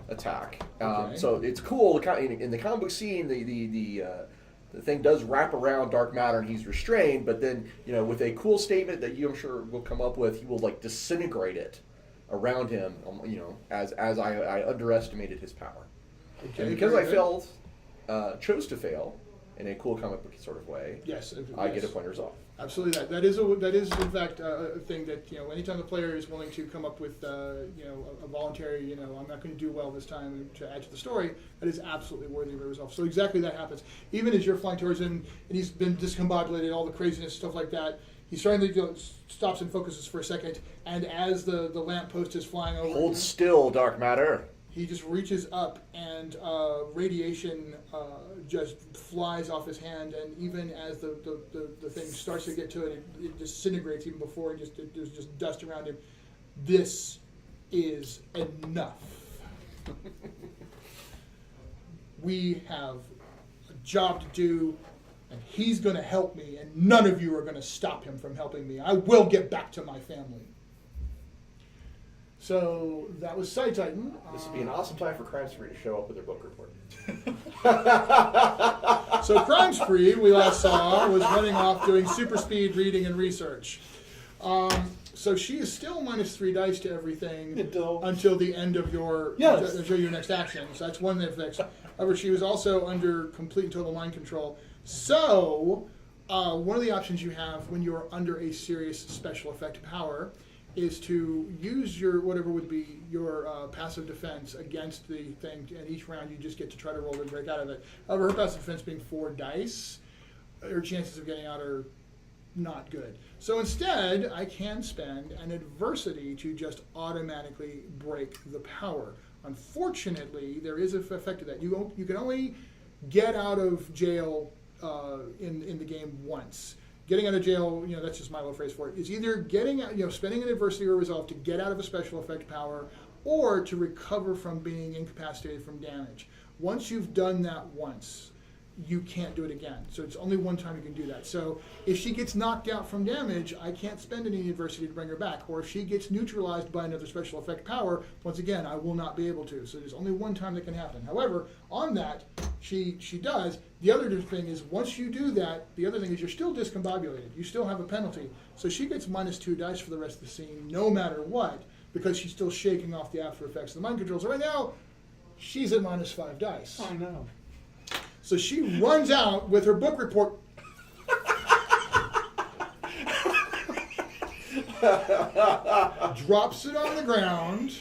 attack. Okay. So it's cool. In the comic book scene, the thing does wrap around dark matter and he's restrained, but then with a cool statement that I'm sure will come up with, he will disintegrate it around him. As I underestimated his power. Okay. And because very I good. chose to fail in a cool comic book sort of way, Yes. I get a point of resolve. Absolutely, that is in fact a thing that anytime the player is willing to come up with a voluntary I'm not going to do well this time to add to the story, that is absolutely worthy of a resolve. So exactly that happens. Even as you're flying towards him and he's been discombobulated, all the craziness stuff like that, he's starting to stops and focuses for a second, and as the lamppost is flying over, Hold still, dark matter. he just reaches up and radiation just flies off his hand, and even as the thing starts to get to it, it disintegrates even before there's just dust around him. This is enough. We have a job to do, and he's going to help me, and none of you are going to stop him from helping me. I will get back to my family. So that was Psi-Titan. This would be an awesome time for Crime Spree to show up with their book report. So Crime Spree, we last saw, was running off doing super speed reading and research. So she is still -3 dice to everything until the end of your until your next action. So that's one that affects. However, she was also under complete and total mind control. So one of the options you have when you're under a serious special effect power is to use your whatever would be your passive defense against the thing, and each round you just get to try to roll to break out of it. However, her passive defense being 4 dice, her chances of getting out are not good. So instead, I can spend an adversity to just automatically break the power. Unfortunately, there is an effect to that. You can only get out of jail in the game once. Getting out of jail, that's just my little phrase for it, is either getting out, spending an adversity or resolve to get out of a special effect power, or to recover from being incapacitated from damage. Once you've done that once, you can't do it again. So it's only one time you can do that. So if she gets knocked out from damage, I can't spend any adversity to bring her back. Or if she gets neutralized by another special effect power, once again, I will not be able to. So there's only one time that can happen. However, on that, she does. The other thing is, once you do that, the other thing is you're still discombobulated. You still have a penalty. So she gets -2 dice for the rest of the scene, no matter what, because she's still shaking off the after effects of the mind control. So right now, she's at -5 dice. I know. So she runs out with her book report. Drops it on the ground.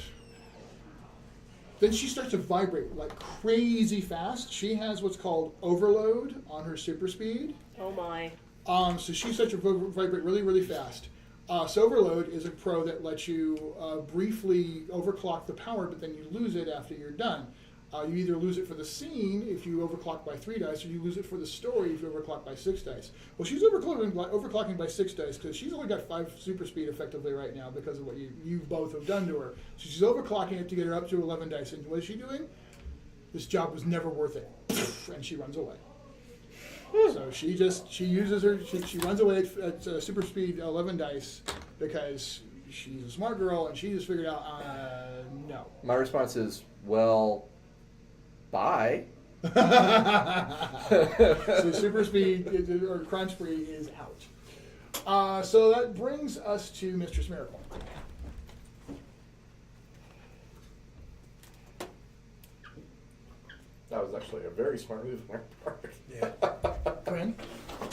Then she starts to vibrate like crazy fast. She has what's called overload on her super speed. Oh my. So she starts to vibrate really, really fast. So overload is a pro that lets you briefly overclock the power, but then you lose it after you're done. You either lose it for the scene if you overclock by 3 dice, or you lose it for the story if you overclock by 6 dice. Well, she's overclocking by 6 dice because she's only got 5 super speed effectively right now because of what you both have done to her. So she's overclocking it to get her up to 11 dice. And what is she doing? This job was never worth it. And she runs away. So she runs away at super speed 11 dice because she's a smart girl and she just figured out, no. My response is, well, bye. So super speed or crime spree is out. So that brings us to Mistress Miracle. That was actually a very smart move on my part. Yeah. Carinn?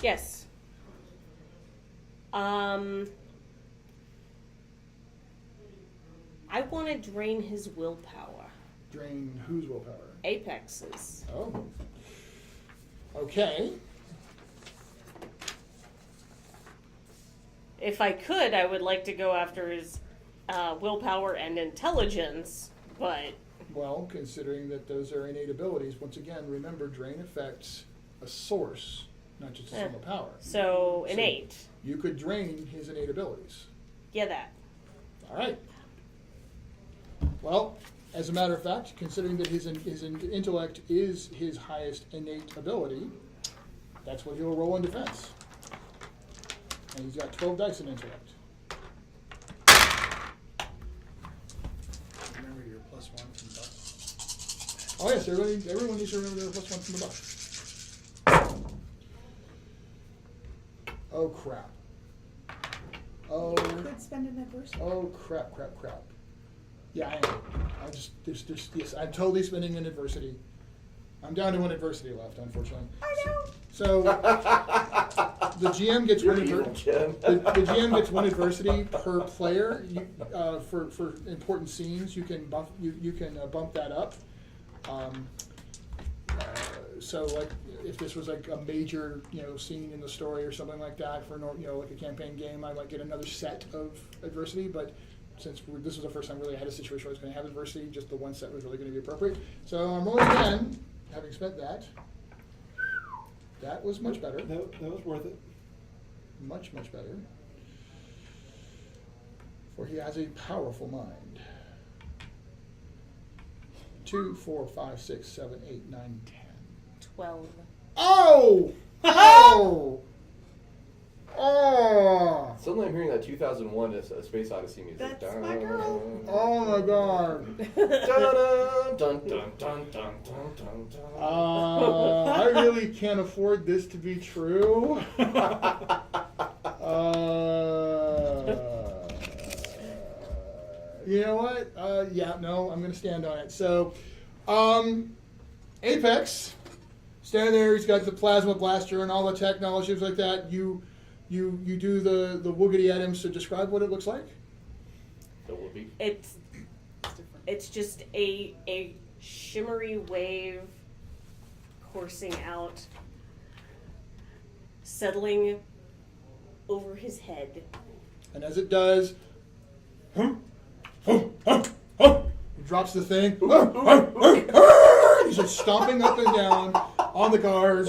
Yes. I want to drain his willpower. Drain whose willpower? Apex's. Oh. Okay. If I could, I would like to go after his willpower and intelligence, but... Well, considering that those are innate abilities, once again, remember, drain affects a source, not just a single power. So, innate. So you could drain his innate abilities. Yeah, that. All right. Well, as a matter of fact, considering that his intellect is his highest innate ability, that's what he'll roll in defense. And he's got 12 dice in intellect. Remember your +1 from buff. Oh yes, everyone needs to remember their +1 from the buff. Oh crap. Oh. You could spend an adversity. Oh crap. Yeah, I am. I'm totally spending an adversity. I'm down to 1 adversity left, unfortunately. I know. So the GM gets one adversity. The GM gets 1 adversity per player. For important scenes, you can bump that up. So like if this was like a major scene in the story or something like that for like a campaign game, I might get another set of adversity. But since this was the first time really I had a situation where I was going to have adversity, just the one set was really going to be appropriate. So I'm rolling again, having spent that. That was much better. That was worth it. Much, much better. For he has a powerful mind. 2, 4, 5, 6, 7, 8, 9, 10. 12. Oh! Oh! Oh! Suddenly I'm hearing that 2001 is a Space Odyssey music. That's my girl. Oh my god. Dun, dun, dun, dun, dun, dun, dun. I really can't afford this to be true. You know what? Yeah, no, I'm going to stand on it. So, Apex, standing there, he's got the plasma blaster and all the technologies like that. You do the woogity at him, so describe what it looks like. The whoopee. It's just a shimmery wave coursing out, settling over his head. And as it does, he drops the thing. He's just stomping up and down on the cars.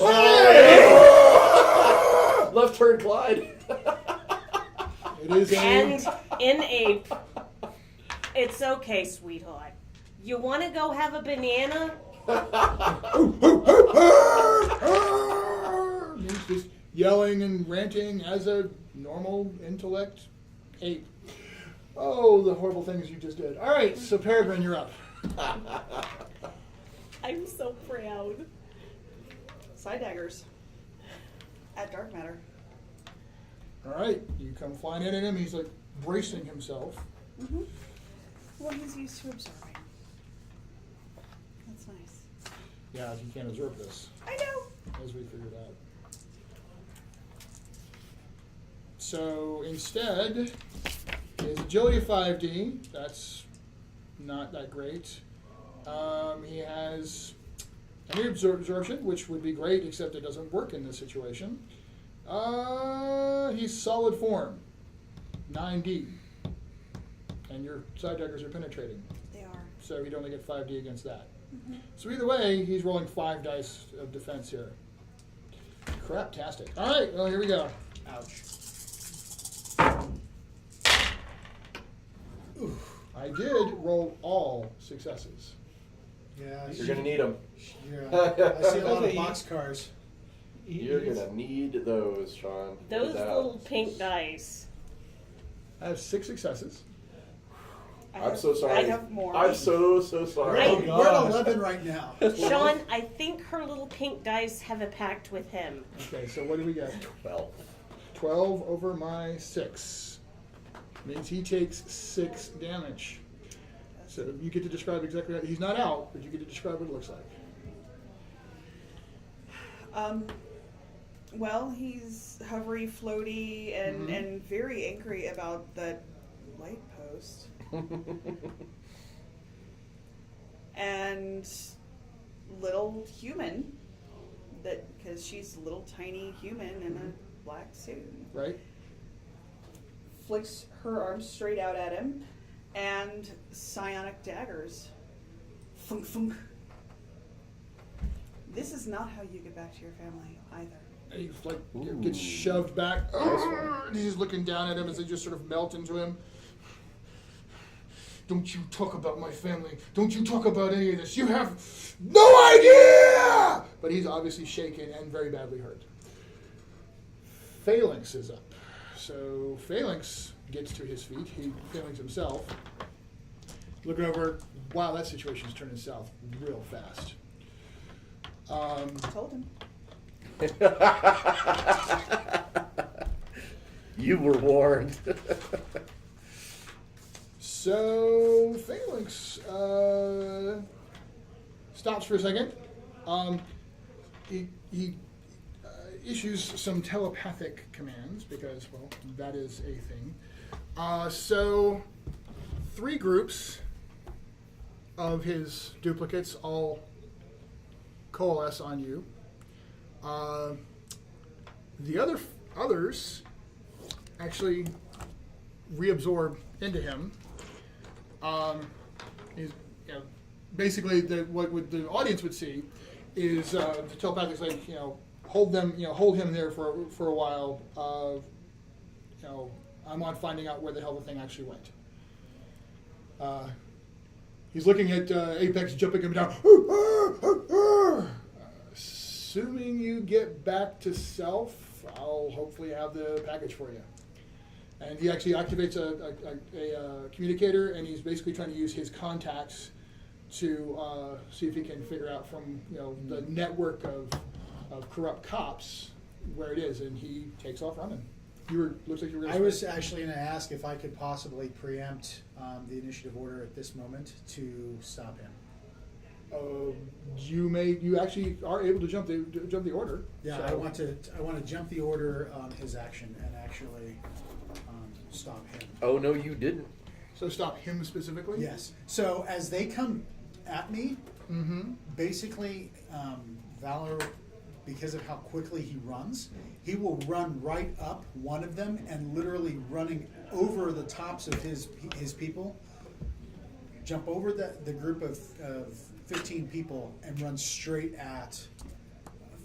Left turn, Clyde. It is And in Ape, it's okay, sweetheart. You want to go have a banana? He's just yelling and ranting as a normal intellect ape. Oh, the horrible things you just did. All right, so Peregrine, you're up. I'm so proud. Side daggers. At dark matter. All right, you come flying in at him. He's like bracing himself. Mm-hmm. Well, he's used to absorbing. That's nice. Yeah, you can't absorb this, I know. as we figured out. So instead, his agility of 5D. That's not that great. He has energy absorption, which would be great, except it doesn't work in this situation. He's solid form, 9D. And your side daggers are penetrating. They are. So he'd only get 5D against that. Mm-hmm. So either way, he's rolling 5 dice of defense here. Craptastic. All right, well, here we go. Ouch. I did roll all successes. Yeah, You're gonna need them. Yeah, I see a lot of boxcars. You're gonna need those, Sean. Those Without- little pink dice. I have 6 successes. I'm so sorry. I have more. I'm so sorry. I- We're at 11 right now. Sean, I think her little pink dice have a pact with him. Okay, so what do we get? 12. 12 over my 6. Means he takes 6 damage. So you get to describe exactly how, he's not out, but you get to describe what it looks like. Well, he's hovery, floaty, and, Mhm. and very angry about that light post. And little human, that because she's a little tiny human in a black suit, Right? flicks her arms straight out at him, and psionic daggers. Funk funk. This is not how you get back to your family either. And he like Ooh. gets shoved back. one. And he's looking down at him as they just sort of melt into him. Don't you talk about my family. Don't you talk about any of this. You have no idea! But he's obviously shaken and very badly hurt. Phalanx is up. So Phalanx gets to his feet. Phalanx himself. Looking over. Wow, that situation's turning south real fast. I told him. You were warned. So Phalanx stops for a second. He issues some telepathic commands because, well, that is a thing. So 3 groups of his duplicates all coalesce on you. The others actually reabsorb into him. He's, basically what the audience would see is the telepathic like hold him there for a while. I'm on finding out where the hell the thing actually went. He's looking at Apex jumping him down. Assuming you get back to self, I'll hopefully have the package for you. And he actually activates a communicator, and he's basically trying to use his contacts to see if he can figure out from the network of corrupt cops where it is, and he takes off running. Looks like you were. I was actually going to ask if I could possibly preempt the initiative order at this moment to stop him. You actually are able to jump the order. Yeah, so. I want to jump the order on his action and actually stop him. Oh no, you didn't. So stop him specifically? Yes. So as they come at me, basically, Valor, because of how quickly he runs, he will run right up one of them and literally running over the tops of his people, jump over the group of 15 people and run straight at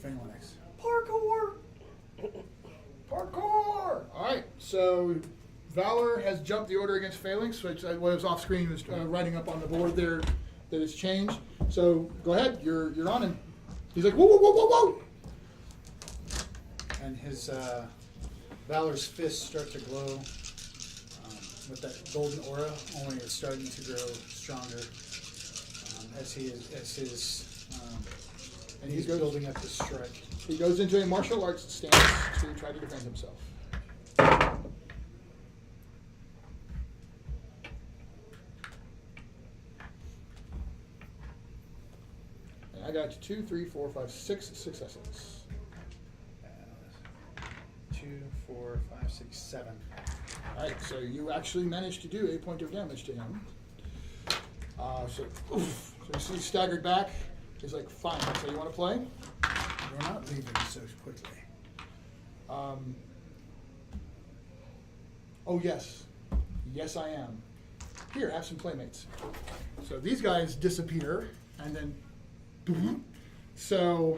Phalanx. Parkour! All right, so Valor has jumped the order against Phalanx, which what was off screen was writing up on the board there that it's changed. So go ahead, you're on him. He's like, whoa, whoa, whoa, whoa, whoa! And his Valor's fists start to glow with that golden aura, only it's starting to grow stronger as he's building up his strike. He goes into a martial arts stance to try to defend himself. And I got 2, 3, 4, 5, 6 successes. 2, 4, 5, 6, 7. All right, so you actually managed to do a point of damage to him. So he's staggered back. He's like, fine, so you want to play? We're not leaving so quickly. Oh, yes. Yes, I am. Here, have some playmates. So these guys disappear, and then... So,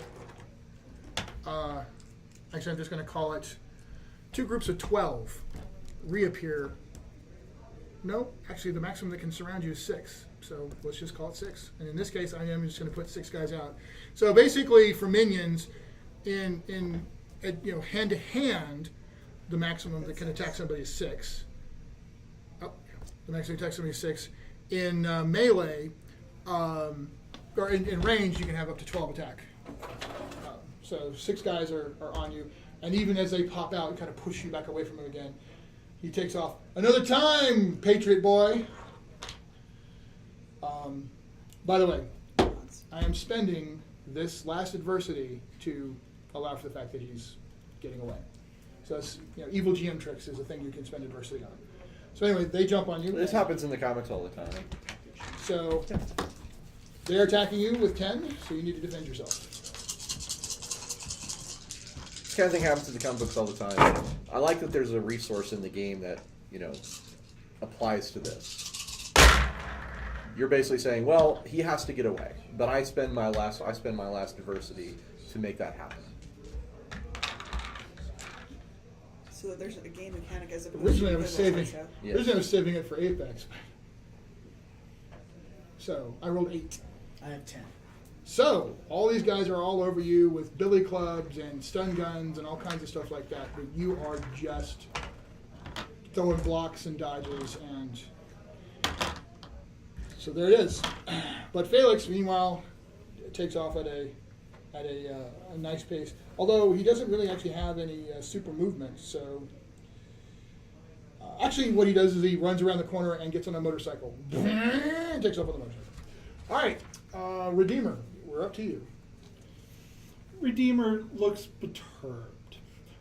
actually, I'm just going to call it 2 groups of 12 reappear. No, actually, the maximum that can surround you is 6. So let's just call it 6. And in this case, I am just going to put 6 guys out. So basically, for minions, in hand to hand, the maximum that can attack somebody is 6. Oh, the maximum attack somebody is 6. In melee, or in range, you can have up to 12 attack. So 6 guys are on you, and even as they pop out and kind of push you back away from him again, he takes off. Another time, Patriot boy. By the way, I am spending this last adversity to allow for the fact that he's getting away. So it's, evil GM tricks is a thing you can spend adversity on. So anyway, they jump on you. This happens in the comics all the time. So they're attacking you with 10, so you need to defend yourself. This kind of thing happens in the comic books all the time. I like that there's a resource in the game that, applies to this. You're basically saying, well, he has to get away, but I spend my last adversity to make that happen. So there's a game mechanic as opposed Originally, to I was saving. Yes. Originally, I was saving it for Apex. So I rolled 8. I have 10. So all these guys are all over you with billy clubs and stun guns and all kinds of stuff like that. But you are just throwing blocks and dodges, and so there it is. But Felix, meanwhile, takes off at a nice pace. Although he doesn't really actually have any super movement. So actually, what he does is he runs around the corner and gets on a motorcycle and takes off on the motorcycle. All right, Redeemer, we're up to you. Redeemer looks perturbed.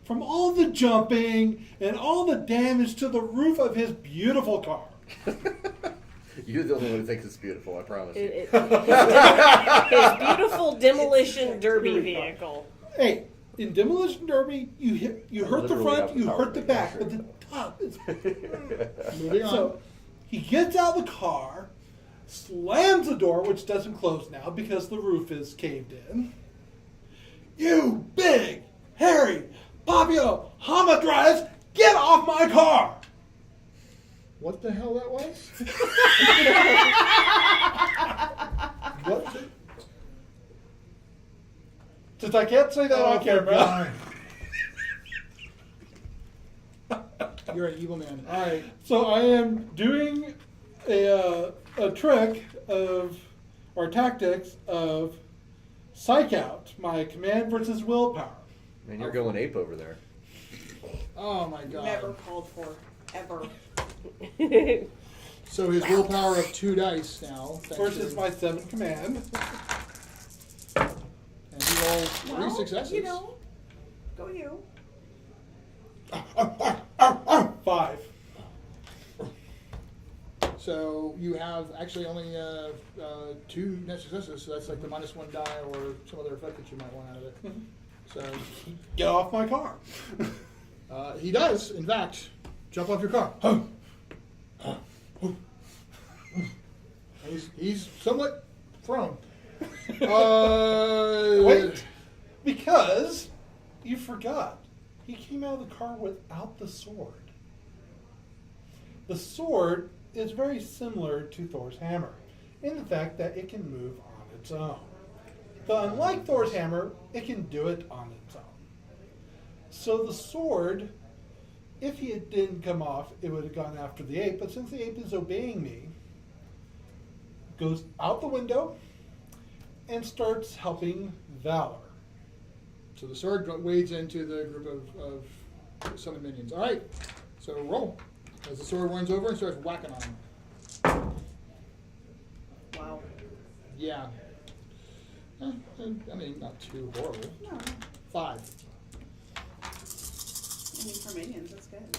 From all the jumping and all the damage to the roof of his beautiful car. You're the only one who thinks it's beautiful, I promise you. His beautiful demolition derby vehicle. Hey, in demolition derby, you hurt the Literally front, have you power hurt the to back, make but the top is... Moving on. So He gets out of the car, slams the door, which doesn't close now because the roof is caved in. You big, hairy, Papio Hamadryas, get off my car! What the hell that was? What? Since I can't say that on camera. You're an evil man. All right. So I am doing a trick or tactics of psych out, my command versus willpower. Man, you're going ape over there. Oh my god. Never called for. Ever. So his willpower of 2 dice now. Versus my 7 command. And he rolled 3 successes. You know, go you. 5. So you have actually only 2 net successes, so that's like the -1 die or some other effect that you might want out of it. So Get off my car. he does, in fact, jump off your car. He's somewhat thrown. Wait, because you forgot. He came out of the car without the sword. The sword is very similar to Thor's hammer in the fact that it can move on its own. But unlike Thor's hammer, it can do it on its own. So the sword, if it didn't come off, it would have gone after the ape. But since the ape is obeying me, goes out the window and starts helping Valor. So the sword wades into the group of summon minions. All right, so roll. As the sword runs over and starts whacking on him. Wow. Yeah. I mean, not too horrible. No. 5. I mean, for minions, that's good.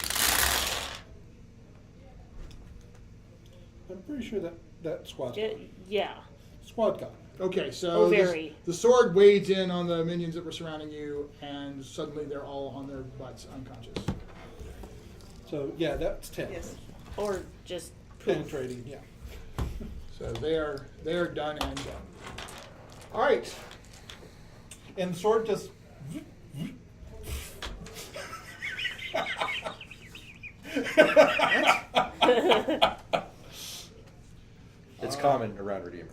I'm pretty sure that squad's gone. Yeah. Squad gone. Okay, so Oh, very. the sword wades in on the minions that were surrounding you, and suddenly they're all on their butts, unconscious. So yeah, that's 10. Yes. Or just Penetrating, yeah. So they are done and done. All right. And the sword just It's common around Redeemer.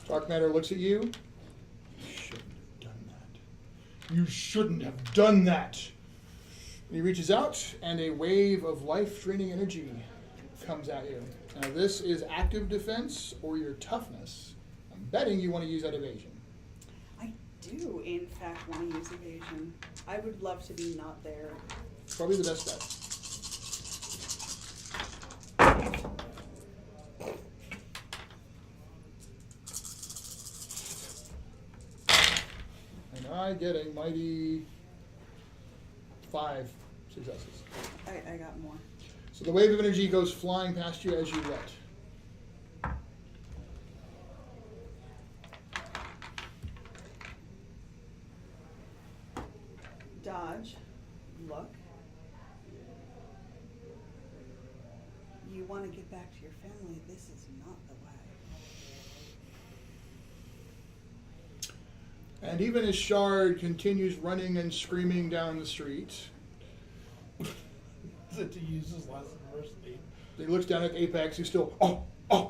Dark Matter looks at you. You shouldn't have done that. And he reaches out, and a wave of life-draining energy comes at you. Now, this is active defense or your toughness. I'm betting you want to use that evasion. I do, in fact, want to use evasion. I would love to be not there. Probably the best bet. And I get a mighty 5 successes. I got more. So the wave of energy goes flying past you as you let. Dodge. Look. You want to get back to your family. This is not the way. And even as Shard continues running and screaming down the street, is it to use his last adversity? he looks down at Apex, who's still, and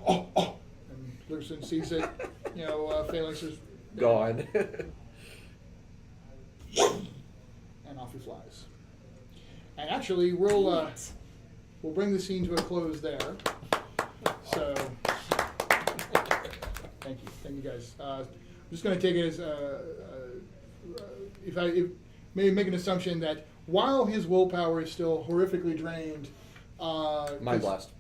looks and sees that, Phalanx is Gone. and off he flies. And actually, we'll bring the scene to a close there. So, thank you guys. I'm just going to take it as if maybe make an assumption that while his willpower is still horrifically drained, Mind blast.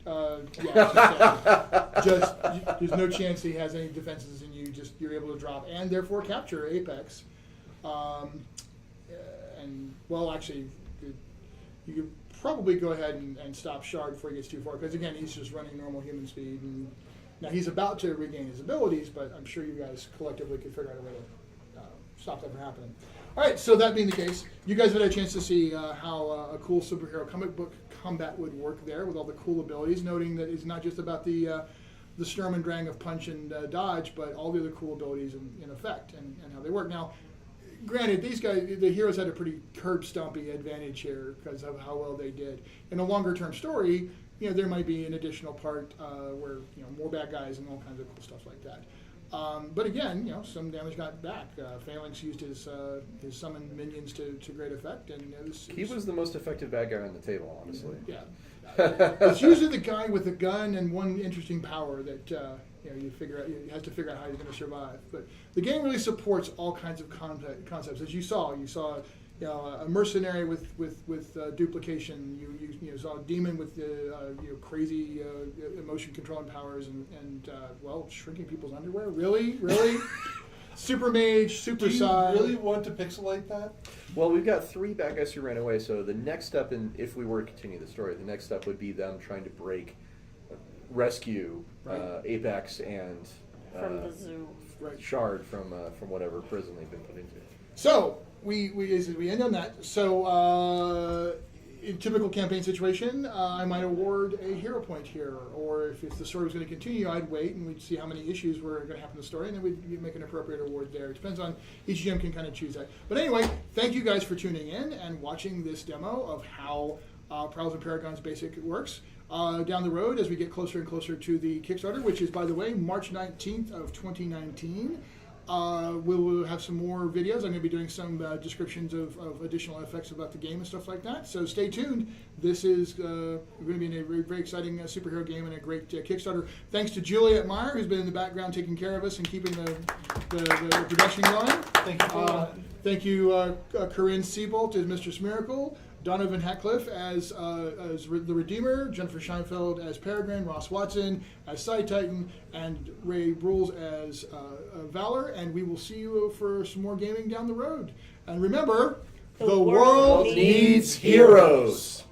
Just there's no chance he has any defenses in you. Just you're able to drop and therefore capture Apex. And well, actually, you could probably go ahead and stop Shard before he gets too far, because again, he's just running normal human speed. And now he's about to regain his abilities, but I'm sure you guys collectively could figure out a way to stop that from happening. All right, so that being the case, you guys had a chance to see how a cool superhero comic book combat would work there with all the cool abilities, noting that it's not just about the Sturm and Drang of punch and dodge, but all the other cool abilities in effect and how they work. Now, granted, these guys, the heroes had a pretty curb-stompy advantage here because of how well they did. In a longer-term story, there might be an additional part where more bad guys and all kinds of cool stuff like that. But again, some damage got back. Phalanx used his summoned minions to great effect, and He was the most effective bad guy on the table, honestly. Yeah, it's usually the guy with the gun and one interesting power that you has to figure out how he's going to survive. But the game really supports all kinds of concepts, as you saw. You saw a mercenary with duplication. You saw a demon with crazy emotion controlling powers and shrinking people's underwear. Really. Super mage, super Do you psi. really want to pixelate that? Well, we've got 3 bad guys who ran away, so the next step, if we were to continue the story, the next step would be them trying to rescue Apex and From the zoo. Shard from whatever prison they've been put into. So we end on that. So in typical campaign situation, I might award a hero point here, or if the story was going to continue, I'd wait and we'd see how many issues were going to happen in the story, and then we'd make an appropriate award there. It depends on each GM can kind of choose that. But anyway, thank you guys for tuning in and watching this demo of how Prowlers and Paragons Basic works. Down the road, as we get closer and closer to the Kickstarter, which is, by the way, March 19th of 2019. We'll have some more videos. I'm going to be doing some descriptions of additional effects about the game and stuff like that. So stay tuned. This is going to be a very, very exciting superhero game and a great Kickstarter. Thanks to Juliet Meyers, who's been in the background taking care of us and keeping the production going. Thank you. Thank you, Carinn Seabolt as Mistress Miracle, Donavin Hatcliffe as the Redeemer, Jennifer Shinefeld as Peregrine, Ross Watson as Psi-Titan, and Raymond Bruels as Valor. And we will see you for some more gaming down the road. And remember, the world Needs heroes.